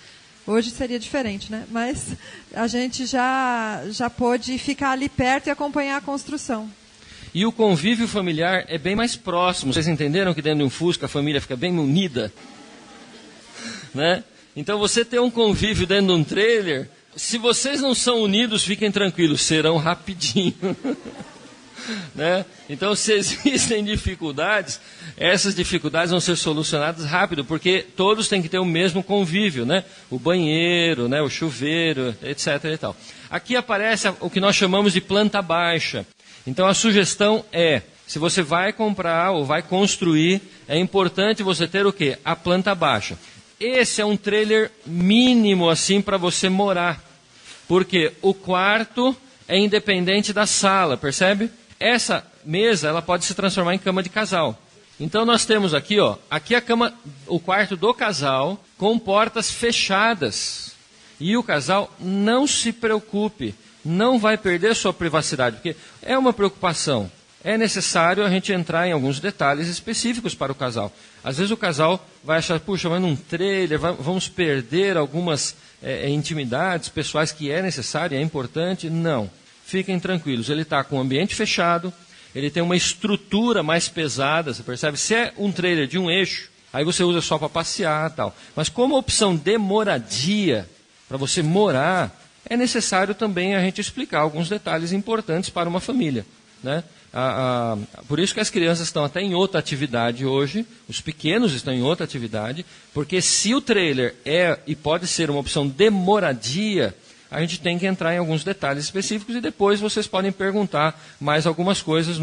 Hoje seria diferente, né? Mas a gente já pôde ficar ali perto e acompanhar a construção. E o convívio familiar é bem mais próximo. Vocês entenderam que dentro de um Fusca a família fica bem unida? Né? Então você ter um convívio dentro de um trailer, se vocês não são unidos, fiquem tranquilos, serão rapidinho. Né? Então, se existem dificuldades, essas dificuldades vão ser solucionadas rápido, porque todos têm que ter o mesmo convívio, né? O banheiro, né? O chuveiro, etc. e tal. Aqui aparece o que nós chamamos de planta baixa. Então a sugestão é, se você vai comprar ou vai construir, é importante você ter o quê? A planta baixa. Esse é um trailer mínimo assim para você morar, porque o quarto é independente da sala, percebe? Essa mesa, ela pode se transformar em cama de casal. Então nós temos aqui, aqui a cama, o quarto do casal, com portas fechadas. E o casal, não se preocupe, não vai perder sua privacidade, porque é uma preocupação. É necessário a gente entrar em alguns detalhes específicos para o casal. Às vezes o casal vai achar, puxa, mas num trailer vamos perder algumas intimidades pessoais que é necessário, é importante. Não. Fiquem tranquilos, ele está com o ambiente fechado, ele tem uma estrutura mais pesada, você percebe? Se é um trailer de um eixo, aí você usa só para passear e tal. Mas como opção de moradia, para você morar, é necessário também a gente explicar alguns detalhes importantes para uma família, né? Por isso que as crianças estão até em outra atividade hoje, os pequenos estão em outra atividade, porque se o trailer é e pode ser uma opção de moradia, a gente tem que entrar em alguns detalhes específicos e depois vocês podem perguntar mais algumas coisas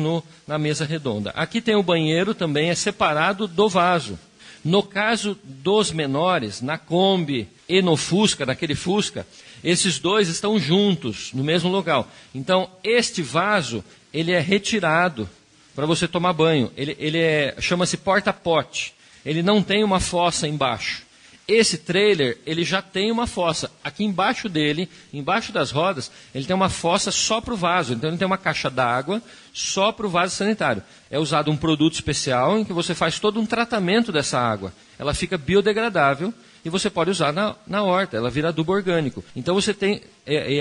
na mesa redonda. Aqui tem o banheiro, também é separado do vaso. No caso dos menores, na Kombi e no Fusca, naquele Fusca, esses dois estão juntos, no mesmo local. Então, este vaso, ele é retirado para você tomar banho. Ele chama-se porta-pote. Ele não tem uma fossa embaixo. Esse trailer, ele já tem uma fossa. Aqui embaixo dele, embaixo das rodas, ele tem uma fossa só para o vaso. Então ele tem uma caixa d'água só para o vaso sanitário. É usado um produto especial em que você faz todo um tratamento dessa água. Ela fica biodegradável e você pode usar na horta. Ela vira adubo orgânico. Então você tem...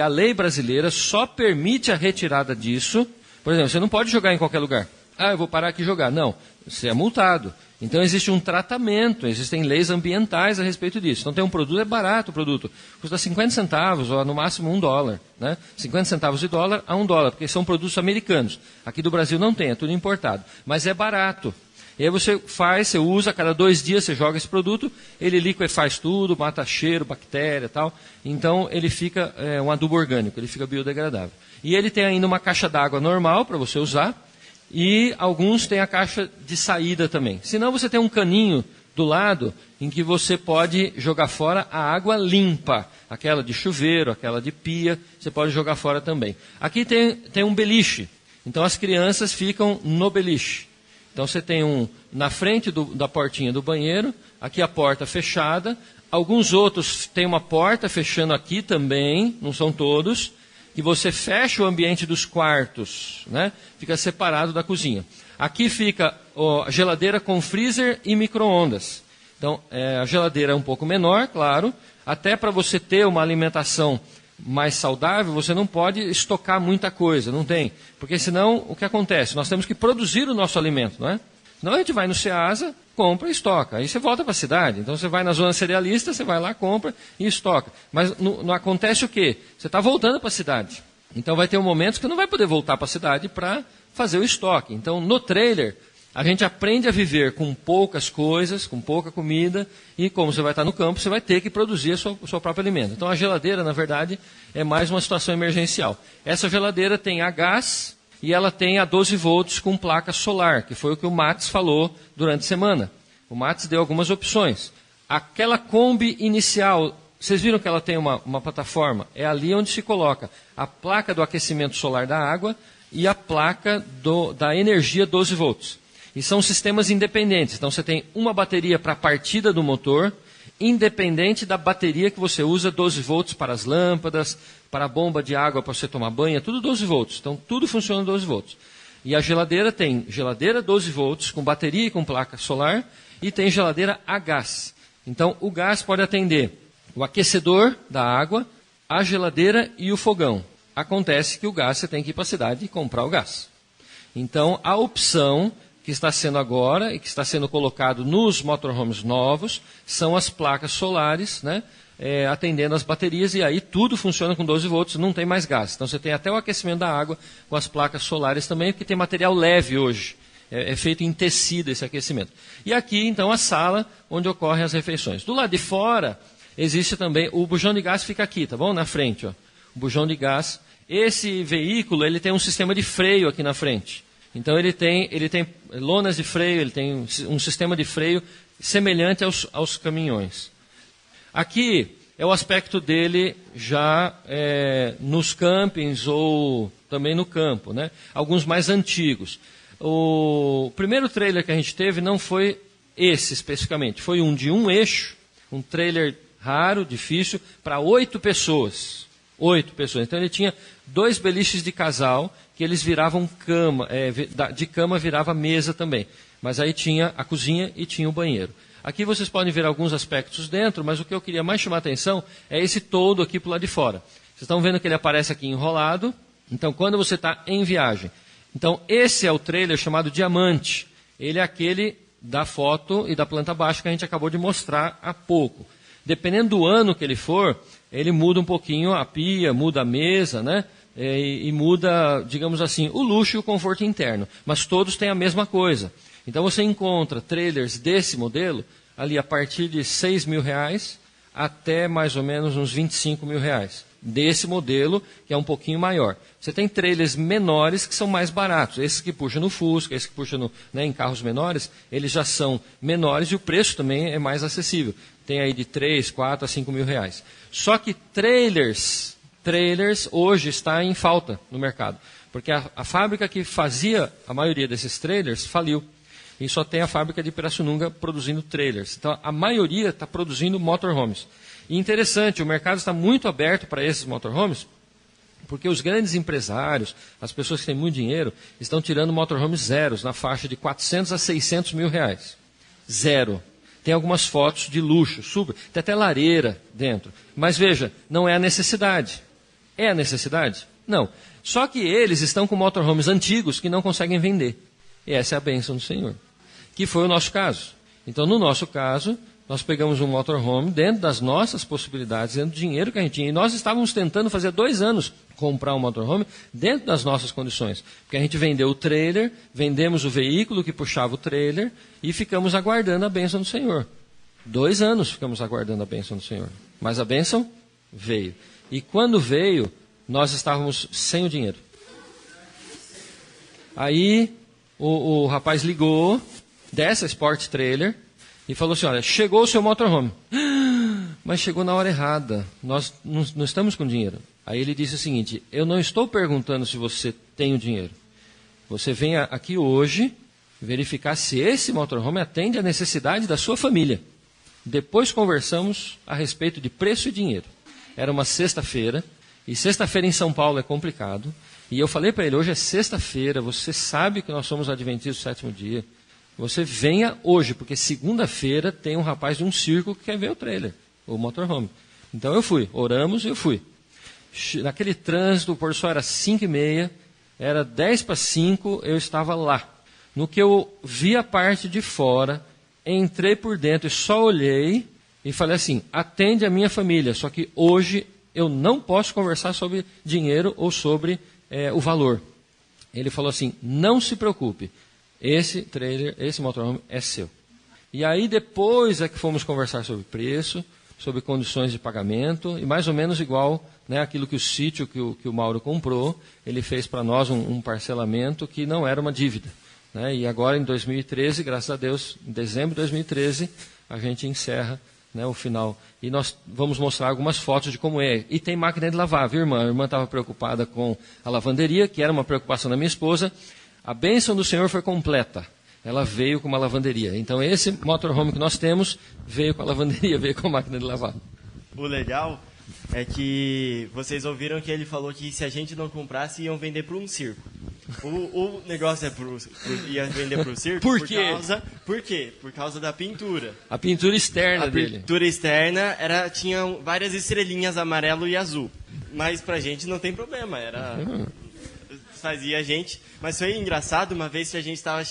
a lei brasileira só permite a retirada disso. Por exemplo, você não pode jogar em qualquer lugar. Eu vou parar aqui e jogar. Não, você é multado. Então existe um tratamento, existem leis ambientais a respeito disso. Então tem um produto, é barato o produto, custa 50 centavos ou no máximo $1, né? 50 centavos de dólar a $1, porque são produtos americanos. Aqui do Brasil não tem, é tudo importado. Mas é barato. E aí você usa, a cada 2 dias você joga esse produto, ele liquefaz tudo, mata cheiro, bactéria e tal. Então ele fica um adubo orgânico, ele fica biodegradável. E ele tem ainda uma caixa d'água normal para você usar. E alguns têm a caixa de saída também. Senão você tem um caninho do lado em que você pode jogar fora a água limpa. Aquela de chuveiro, aquela de pia, você pode jogar fora também. Aqui tem um beliche. Então as crianças ficam no beliche. Então você tem na frente da portinha do banheiro, aqui a porta fechada, alguns outros têm uma porta fechando aqui também, não são todos, que você fecha o ambiente dos quartos, né? Fica separado da cozinha. Aqui fica a geladeira com freezer e micro-ondas. Então, a geladeira é um pouco menor, claro, até para você ter uma alimentação mais saudável, você não pode estocar muita coisa, não tem. Porque senão, o que acontece? Nós temos que produzir o nosso alimento, não é? Senão a gente vai no Ceasa, compra e estoca. Aí você volta para a cidade. Então você vai na zona cerealista, você vai lá, compra e estoca. Mas não acontece o quê? Você está voltando para a cidade. Então vai ter um momento que você não vai poder voltar para a cidade para fazer o estoque. Então no trailer, a gente aprende a viver com poucas coisas, com pouca comida, e como você vai estar no campo, você vai ter que produzir o seu próprio alimento. Então a geladeira, na verdade, é mais uma situação emergencial. Essa geladeira tem a gás e ela tem a 12 volts com placa solar, que foi o que o Matos falou durante a semana. O Matos deu algumas opções. Aquela Kombi inicial, vocês viram que ela tem uma plataforma? É ali onde se coloca a placa do aquecimento solar da água e a placa da energia 12 volts. E são sistemas independentes. Então você tem uma bateria para a partida do motor, independente da bateria que você usa, 12 volts para as lâmpadas, para a bomba de água para você tomar banho, é tudo 12 volts. Então tudo funciona 12 volts. E a geladeira tem geladeira 12 volts, com bateria e com placa solar, e tem geladeira a gás. Então o gás pode atender o aquecedor da água, a geladeira e o fogão. Acontece que o gás você tem que ir para a cidade e comprar o gás. Então a opção que está sendo agora e que está sendo colocado nos motorhomes novos são as placas solares, né, atendendo as baterias, e aí tudo funciona com 12 volts, não tem mais gás. Então você tem até o aquecimento da água com as placas solares também, porque tem material leve hoje. É feito em tecido esse aquecimento. E aqui, então, a sala onde ocorrem as refeições. Do lado de fora, existe também, o bujão de gás fica aqui, tá bom? Na frente, ó. O bujão de gás. Esse veículo, ele tem um sistema de freio aqui na frente. Então ele tem lonas de freio, ele tem um sistema de freio semelhante aos caminhões. Aqui é o aspecto dele já nos campings ou também no campo, né? Alguns mais antigos. O primeiro trailer que a gente teve não foi esse especificamente, foi um de um eixo, um trailer raro, difícil, para 8 pessoas. 8 pessoas. Então ele tinha 2 beliches de casal, que eles viravam cama, de cama virava mesa também. Mas aí tinha a cozinha e tinha o banheiro. Aqui vocês podem ver alguns aspectos dentro, mas o que eu queria mais chamar a atenção é esse toldo aqui para o lado de fora. Vocês estão vendo que ele aparece aqui enrolado. Então quando você está em viagem. Então esse é o trailer chamado Diamante. Ele é aquele da foto e da planta baixa que a gente acabou de mostrar há pouco. Dependendo do ano que ele for, ele muda um pouquinho a pia, muda a mesa, né? E muda, digamos assim, o luxo e o conforto interno. Mas todos têm a mesma coisa. Então você encontra trailers desse modelo ali a partir de R$6.000 até mais ou menos uns R$25.000. Desse modelo, que é um pouquinho maior. Você tem trailers menores que são mais baratos. Esses que puxam no Fusca, esses que puxam em carros menores, eles já são menores e o preço também é mais acessível. Tem aí de 3, 4 a 5 mil reais. Só que trailers hoje está em falta no mercado. Porque a fábrica que fazia a maioria desses trailers faliu. E só tem a fábrica de Pirassununga produzindo trailers. Então a maioria está produzindo motorhomes. E interessante, o mercado está muito aberto para esses motorhomes, porque os grandes empresários, as pessoas que têm muito dinheiro, estão tirando motorhomes zeros, na faixa de 400 a 600 mil reais. Zero. Tem algumas fotos de luxo, super, tem até lareira dentro. Mas veja, não é a necessidade. É a necessidade? Não. Só que eles estão com motorhomes antigos que não conseguem vender. E essa é a bênção do Senhor. Que foi o nosso caso. Então, no nosso caso, nós pegamos um motorhome dentro das nossas possibilidades, dentro do dinheiro que a gente tinha. E nós estávamos tentando fazer 2 anos comprar um motorhome dentro das nossas condições. Porque a gente vendeu o trailer, vendemos o veículo que puxava o trailer e ficamos aguardando a bênção do Senhor. 2 anos ficamos aguardando a bênção do Senhor. Mas a bênção veio. E quando veio, nós estávamos sem o dinheiro. Aí o rapaz ligou dessa Sport Trailer e falou assim, olha, chegou o seu motorhome. Mas chegou na hora errada. Nós não estamos com dinheiro. Aí ele disse o seguinte, eu não estou perguntando se você tem o dinheiro. Você vem aqui hoje, verificar se esse motorhome atende à necessidade da sua família. Depois conversamos a respeito de preço e dinheiro. Era uma sexta-feira, e sexta-feira em São Paulo é complicado. E eu falei para ele, hoje é sexta-feira, você sabe que nós somos adventistas do sétimo dia. Você venha hoje, porque segunda-feira tem um rapaz de um circo que quer ver o trailer, o motorhome. Então eu fui, oramos e eu fui. Naquele trânsito, o pôr do sol era 5h30, era 5:10, eu estava lá. No que eu vi a parte de fora, entrei por dentro e só olhei e falei assim, atende a minha família, só que hoje eu não posso conversar sobre dinheiro ou sobre o valor. Ele falou assim, não se preocupe, esse trailer, esse motorhome é seu. E aí depois é que fomos conversar sobre preço, sobre condições de pagamento, e mais ou menos igual, né, aquilo que o sítio que o Mauro comprou, ele fez para nós um parcelamento que não era uma dívida. Né, e agora em 2013, graças a Deus, em dezembro de 2013, a gente encerra, né, o final. E nós vamos mostrar algumas fotos de como é. E tem máquina de lavar, viu, irmã? A irmã estava preocupada com a lavanderia, que era uma preocupação da minha esposa. A bênção do Senhor foi completa. Ela veio com uma lavanderia. Então esse motorhome que nós temos veio com a lavanderia, veio com a máquina de lavar. O legal é que vocês ouviram que ele falou que se a gente não comprasse, iam vender para um circo. O negócio ia vender para o circo por quê? Por quê? Por causa da pintura. A pintura externa dele. A pintura externa tinha várias estrelinhas amarelo e azul. Mas pra gente não tem problema, fazia a gente. Mas foi engraçado, uma vez que a gente estava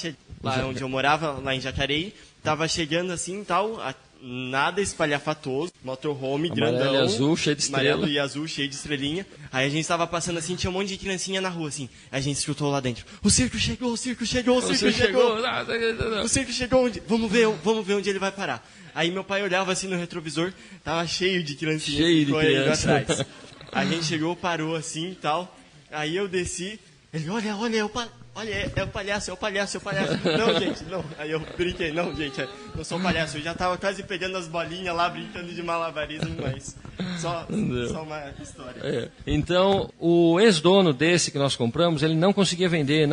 lá onde eu morava, lá em Jacareí, estava chegando assim tal, nada espalhafatoso, motorhome grandão, amarelo e azul, cheio de estrela. Amarelo e azul, cheio de estrelinha. Aí a gente estava passando assim, tinha um monte de criancinha na rua assim. A gente escutou lá dentro: o circo chegou, o circo chegou, o circo chegou. O circo chegou, vamos ver onde ele vai parar. Aí meu pai olhava assim no retrovisor, tava cheio de criancinha correndo atrás. A gente chegou, parou assim e tal. Aí eu desci, ele, olha, é o palhaço. Não, gente, não. Aí eu brinquei, não, gente, não sou palhaço. Eu já tava quase pegando as bolinhas lá, brincando de malabarismo, mas só uma história. Então, o ex-dono desse que nós compramos, ele não conseguia vender,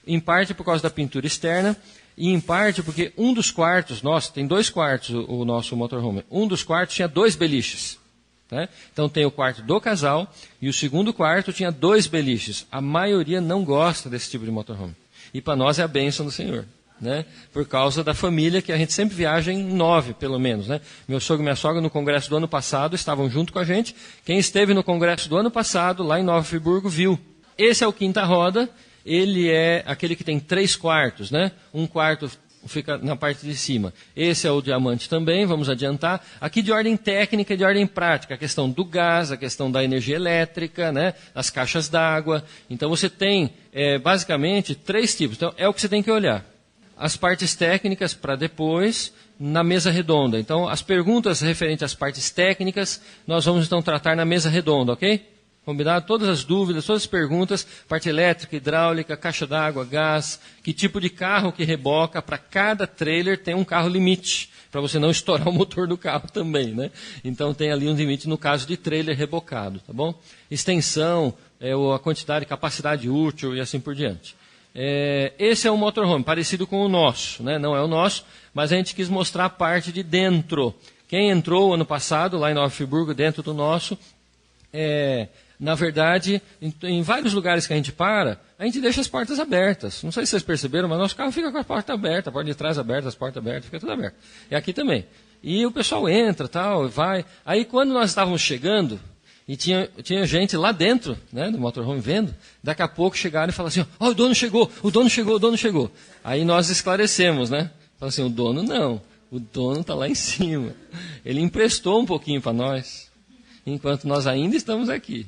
em parte por causa da pintura externa, e em parte porque um dos quartos, tem 2 quartos o nosso motorhome, um dos quartos tinha 2 beliches. Né? Então tem o quarto do casal e o segundo quarto tinha 2 beliches. A maioria não gosta desse tipo de motorhome. E para nós é a bênção do Senhor. Né? Por causa da família, que a gente sempre viaja em 9, pelo menos. Né? Meu sogro e minha sogra no congresso do ano passado estavam junto com a gente. Quem esteve no congresso do ano passado, lá em Nova Friburgo, viu. Esse é o quinta roda. Ele é aquele que tem 3 quartos. Né? Um quarto fica na parte de cima. Esse é o diamante também, vamos adiantar. Aqui de ordem técnica e de ordem prática, a questão do gás, a questão da energia elétrica, né, as caixas d'água. Então você tem basicamente 3 tipos. Então é o que você tem que olhar. As partes técnicas para depois, na mesa redonda. Então as perguntas referentes às partes técnicas, nós vamos então tratar na mesa redonda, ok? Combinado? Todas as dúvidas, todas as perguntas, parte elétrica, hidráulica, caixa d'água, gás, que tipo de carro que reboca. Para cada trailer tem um carro limite, para você não estourar o motor do carro também, né? Então tem ali um limite no caso de trailer rebocado, tá bom? Extensão, a quantidade, capacidade útil e assim por diante. Esse é um motorhome parecido com o nosso, né? Não é o nosso, mas a gente quis mostrar a parte de dentro. Quem entrou ano passado, lá em Nova Friburgo, dentro do nosso, na verdade, em vários lugares que a gente gente deixa as portas abertas. Não sei se vocês perceberam, mas nosso carro fica com a porta aberta, a porta de trás aberta, as portas abertas, fica tudo aberto. E aqui também. E o pessoal entra, tal, vai. Aí quando nós estávamos chegando, e tinha gente lá dentro, né, do motorhome vendo, daqui a pouco chegaram e falaram assim, o dono chegou. Aí nós esclarecemos, né? Falaram assim, o dono não, o dono está lá em cima. Ele emprestou um pouquinho para nós, enquanto nós ainda estamos aqui.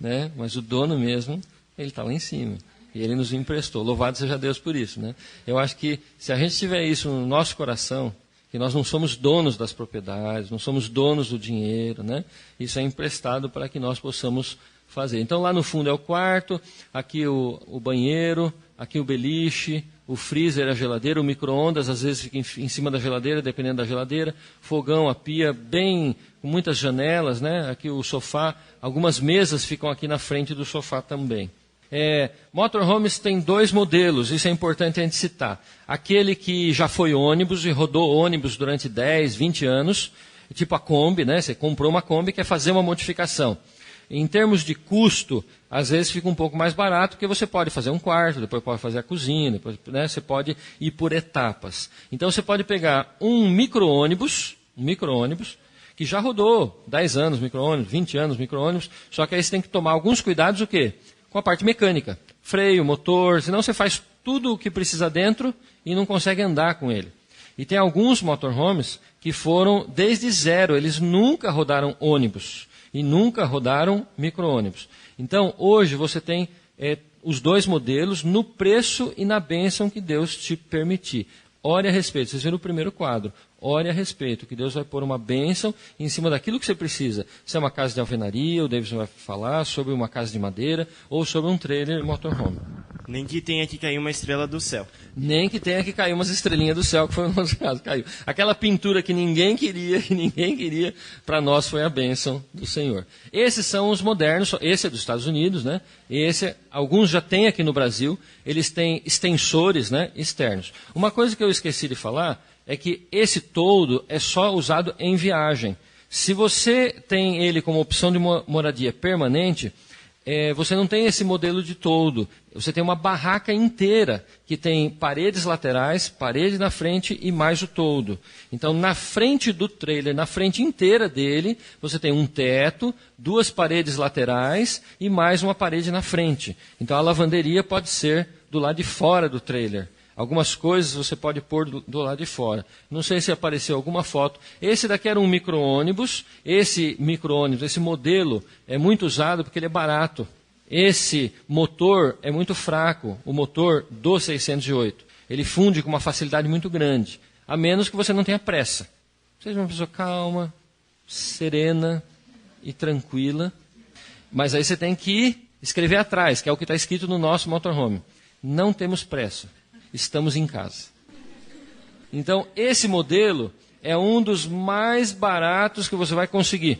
Né? Mas o dono mesmo, ele está lá em cima. E ele nos emprestou. Louvado seja Deus por isso. Né? Eu acho que se a gente tiver isso no nosso coração, que nós não somos donos das propriedades, não somos donos do dinheiro, né? Isso é emprestado para que nós possamos fazer. Então lá no fundo é o quarto, aqui o banheiro, aqui o beliche, o freezer, a geladeira, o micro-ondas, às vezes fica em cima da geladeira, dependendo da geladeira, fogão, a pia, bem com muitas janelas, né? Aqui o sofá, algumas mesas ficam aqui na frente do sofá também. Motorhomes tem 2 modelos, isso é importante a gente citar. Aquele que já foi ônibus e rodou ônibus durante 10, 20 anos, tipo a Kombi, né? Você comprou uma Kombi e quer fazer uma modificação. Em termos de custo, às vezes fica um pouco mais barato, porque você pode fazer um quarto, depois pode fazer a cozinha, depois, né, você pode ir por etapas. Então você pode pegar um micro-ônibus, que já rodou 10 anos micro-ônibus, 20 anos micro-ônibus, só que aí você tem que tomar alguns cuidados, o quê? Com a parte mecânica. Freio, motor, senão você faz tudo o que precisa dentro e não consegue andar com ele. E tem alguns motorhomes que foram desde zero, eles nunca rodaram ônibus e nunca rodaram micro-ônibus. Então, hoje você tem os 2 modelos no preço e na bênção que Deus te permitir. Ore a respeito. Vocês viram o primeiro quadro. Ore a respeito, que Deus vai pôr uma bênção em cima daquilo que você precisa. Se é uma casa de alvenaria, o Davidson vai falar sobre uma casa de madeira ou sobre um trailer motorhome. Nem que tenha que cair uma estrela do céu. Nem que tenha que cair umas estrelinhas do céu, que foi no nosso caso, caiu. Aquela pintura que ninguém queria, para nós foi a bênção do Senhor. Esses são os modernos, esse é dos Estados Unidos, né? Alguns já tem aqui no Brasil, eles têm extensores, né, externos. Uma coisa que eu esqueci de falar é que esse toldo é só usado em viagem. Se você tem ele como opção de moradia permanente, você não tem esse modelo de toldo. Você tem uma barraca inteira que tem paredes laterais, parede na frente e mais o toldo. Então, na frente do trailer, na frente inteira dele, você tem um teto, 2 paredes laterais e mais uma parede na frente. Então, a lavanderia pode ser do lado de fora do trailer. Algumas coisas você pode pôr do lado de fora. Não sei se apareceu alguma foto. Esse daqui era um micro-ônibus. Esse micro-ônibus, esse modelo, é muito usado porque ele é barato. Esse motor é muito fraco, o motor do 608. Ele funde com uma facilidade muito grande, a menos que você não tenha pressa. Seja uma pessoa calma, serena e tranquila. Mas aí você tem que escrever atrás, que é o que está escrito no nosso motorhome. Não temos pressa. Estamos em casa. Então, esse modelo é um dos mais baratos que você vai conseguir.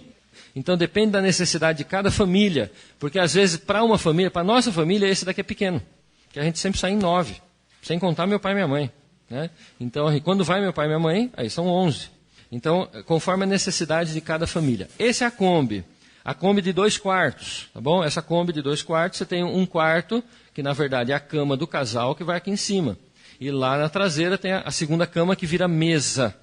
Então, depende da necessidade de cada família. Porque, às vezes, para uma família, para a nossa família, esse daqui é pequeno. Que a gente sempre sai em 9. Sem contar meu pai e minha mãe. Né? Então, quando vai meu pai e minha mãe, aí são 11. Então, conforme a necessidade de cada família. Esse é a Kombi. A Kombi de 2 quartos, tá bom? Essa Kombi de 2 quartos, você tem um quarto, que na verdade é a cama do casal, que vai aqui em cima. E lá na traseira tem a segunda cama, que vira mesa.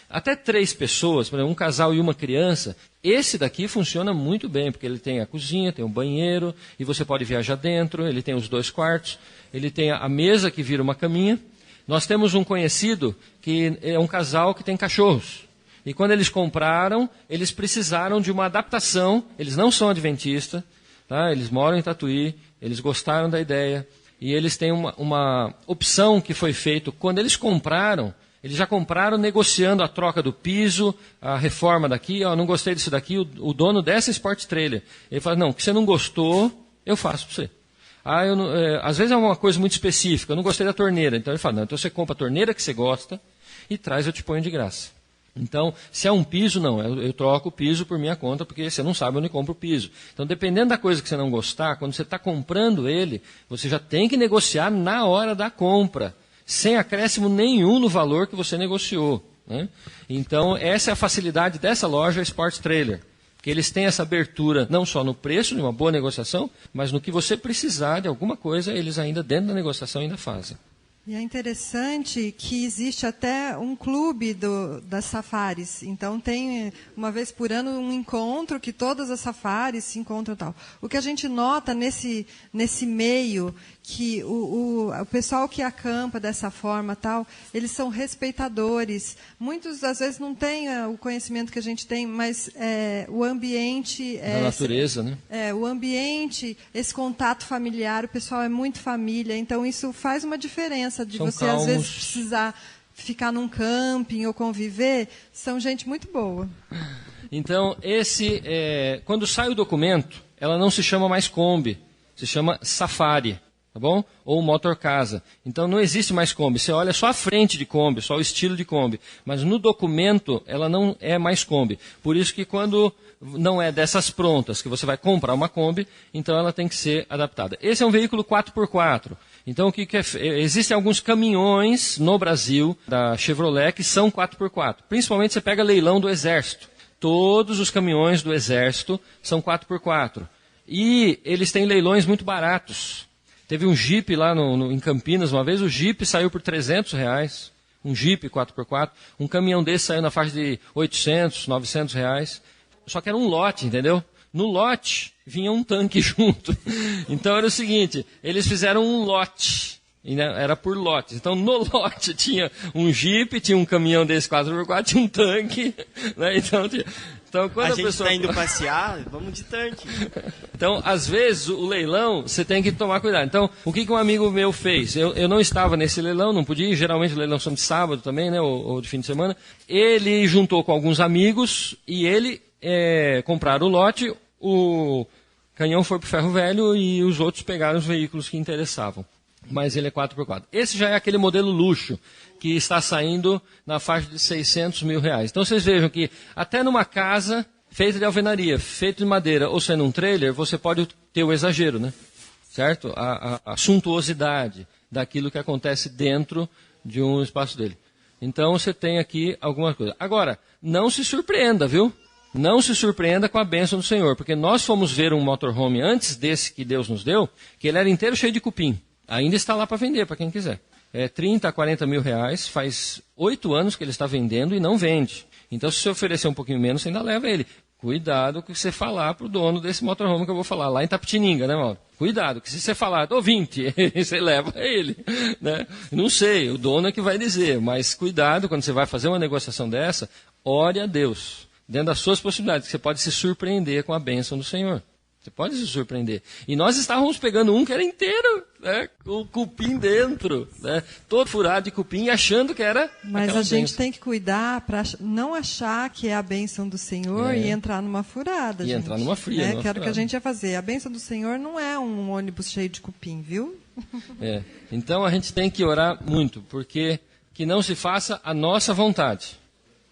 Até 3 pessoas, por exemplo, um casal e uma criança, esse daqui funciona muito bem, porque ele tem a cozinha, tem um banheiro, e você pode viajar dentro, ele tem os 2 quartos, ele tem a mesa que vira uma caminha. Nós temos um conhecido, que é um casal que tem cachorros. E quando eles compraram, eles precisaram de uma adaptação. Eles não são adventistas, tá? Eles moram em Tatuí, eles gostaram da ideia. E eles têm uma opção que foi feita. Quando eles compraram, eles já compraram negociando a troca do piso, a reforma daqui. Não gostei disso daqui, o dono dessa Sport Trailer. Ele fala, não, que você não gostou, eu faço para você. Às vezes é uma coisa muito específica, eu não gostei da torneira. Então ele fala, não, então você compra a torneira que você gosta e traz, eu te ponho de graça. Então, se é um piso, não, eu troco o piso por minha conta, porque você não sabe onde compra o piso. Então, dependendo da coisa que você não gostar, quando você está comprando ele, você já tem que negociar na hora da compra, sem acréscimo nenhum no valor que você negociou. Né? Então, essa é a facilidade dessa loja Sport Trailer, porque eles têm essa abertura não só no preço de uma boa negociação, mas no que você precisar de alguma coisa, eles ainda dentro da negociação ainda fazem. E é interessante que existe até um clube das safaris. Então, tem, uma vez por ano, um encontro que todas as safaris se encontram e tal. O que a gente nota nesse meio, que o pessoal que acampa dessa forma, tal, eles são respeitadores. Muitos, às vezes, não têm o conhecimento que a gente tem, mas o ambiente... Da natureza, né? O ambiente, esse contato familiar, o pessoal é muito família. Então, isso faz uma diferença de são você, calmos. às vezes, precisar ficar num camping ou conviver. São gente muito boa. Então, quando sai o documento, ela não se chama mais Kombi, se chama Safari. tá bom? Ou motor casa. Então não existe mais Kombi. Você olha só a frente de Kombi, só o estilo de Kombi. Mas no documento ela não é mais Kombi. Por isso que quando não é dessas prontas que você vai comprar uma Kombi, então ela tem que ser adaptada. Esse é um veículo 4x4. Então o que é? Existem alguns caminhões no Brasil da Chevrolet que são 4x4. Principalmente você pega leilão do Exército. Todos os caminhões do Exército são 4x4. E eles têm leilões muito baratos. Teve um Jeep lá em Campinas uma vez, o Jeep saiu por R$300, um Jeep 4x4, um caminhão desse saiu na faixa de R$800, R$900, só que era um lote, entendeu? No lote vinha um tanque junto, então era o seguinte, eles fizeram um lote, era por lotes, então no lote tinha um Jeep, tinha um caminhão desse 4x4, tinha um tanque, né? Então, quando a gente pessoa está indo passear, vamos de tanque. Então, às vezes, o leilão, você tem que tomar cuidado. Então, o que um amigo meu fez? Eu não estava nesse leilão, não podia ir. Geralmente, o leilão são de sábado também, né? Ou de fim de semana. Ele juntou com alguns amigos e ele compraram o lote. O canhão foi para o Ferro Velho e os outros pegaram os veículos que interessavam. Mas ele é 4x4. Esse já é aquele modelo luxo, que está saindo na faixa de R$600 mil. Então vocês vejam que até numa casa feita de alvenaria, feita de madeira, ou sendo um trailer, você pode ter o exagero, né? Certo? A suntuosidade daquilo que acontece dentro de um espaço dele. Então você tem aqui alguma coisa. Agora, não se surpreenda, viu? Não se surpreenda com a bênção do Senhor, porque nós fomos ver um motorhome antes desse que Deus nos deu, que ele era inteiro cheio de cupim. Ainda está lá para vender, para quem quiser. É 30 a 40 mil reais, faz 8 anos que ele está vendendo e não vende. Então, se você oferecer um pouquinho menos, você ainda leva ele. Cuidado com o que você falar para o dono desse motorhome que eu vou falar, lá em Tapetininga, né, Mauro? Cuidado, que se você falar, dou 20, você leva ele. Né? Não sei, o dono é que vai dizer, mas cuidado quando você vai fazer uma negociação dessa, ore a Deus, dentro das suas possibilidades, que você pode se surpreender com a bênção do Senhor. Você pode se surpreender. E nós estávamos pegando um que era inteiro, né, com o cupim dentro, né, todo furado de cupim, achando que era. Mas a gente tem que cuidar para não achar que é a bênção do Senhor e entrar numa furada. E entrar numa fria. Que era o que a gente ia fazer. A bênção do Senhor não é um ônibus cheio de cupim, viu? Então a gente tem que orar muito, porque que não se faça a nossa vontade.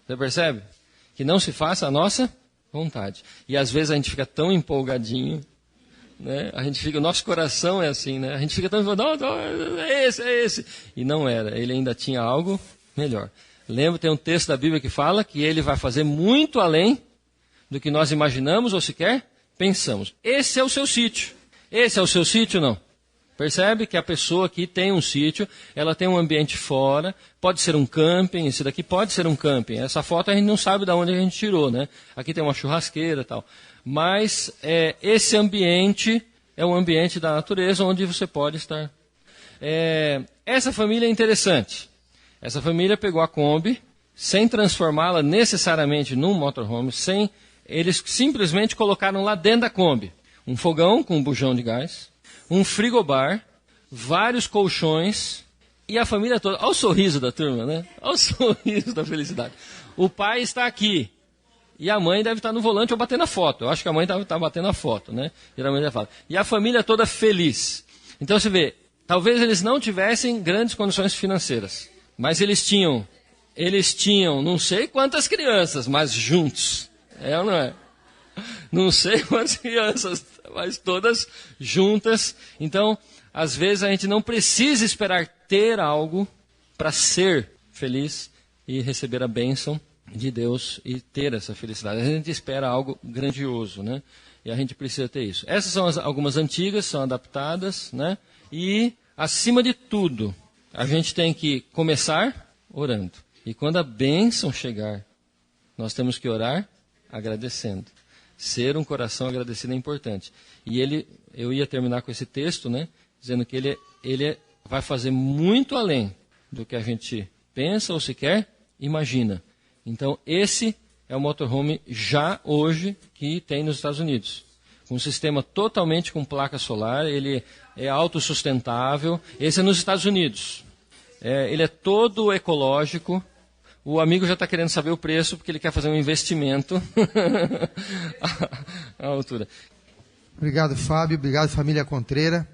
Você percebe? Que não se faça a nossa vontade. E às vezes a gente fica tão empolgadinho, né? A gente fica, o nosso coração é assim, né? A gente fica tão empolgado, não, é esse. E não era, ele ainda tinha algo melhor. Lembra, tem um texto da Bíblia que fala que ele vai fazer muito além do que nós imaginamos ou sequer pensamos. Esse é o seu sítio. Esse é o seu sítio, não? Percebe que a pessoa que tem um sítio, ela tem um ambiente fora, pode ser um camping, esse daqui pode ser um camping. Essa foto a gente não sabe de onde a gente tirou, né? Aqui tem uma churrasqueira e tal. Mas esse ambiente é um ambiente da natureza onde você pode estar. Essa família é interessante. Essa família pegou a Kombi, sem transformá-la necessariamente num motorhome, eles simplesmente colocaram lá dentro da Kombi um fogão com um bujão de gás, um frigobar, vários colchões e a família toda. Olha o sorriso da turma, né? Olha o sorriso da felicidade. O pai está aqui e a mãe deve estar no volante ou batendo a foto. Eu acho que a mãe está batendo a foto, né? Geralmente ela fala. E a família toda feliz. Então você vê, talvez eles não tivessem grandes condições financeiras, mas eles tinham não sei quantas crianças, mas juntos. É ou não é? Não sei quantas crianças, mas todas juntas. Então, às vezes a gente não precisa esperar ter algo para ser feliz e receber a bênção de Deus e ter essa felicidade. A gente espera algo grandioso, né? E a gente precisa ter isso. Essas são algumas antigas, são adaptadas, né? E, acima de tudo, a gente tem que começar orando. E quando a bênção chegar, nós temos que orar agradecendo. Ser um coração agradecido é importante. E eu ia terminar com esse texto, né? Dizendo que ele vai fazer muito além do que a gente pensa ou sequer imagina. Então, esse é o motorhome já hoje que tem nos Estados Unidos. Um sistema totalmente com placa solar, ele é autossustentável. Esse é nos Estados Unidos. Ele é todo ecológico. O amigo já está querendo saber o preço, porque ele quer fazer um investimento à altura. Obrigado, Fábio. Obrigado, família Contreira.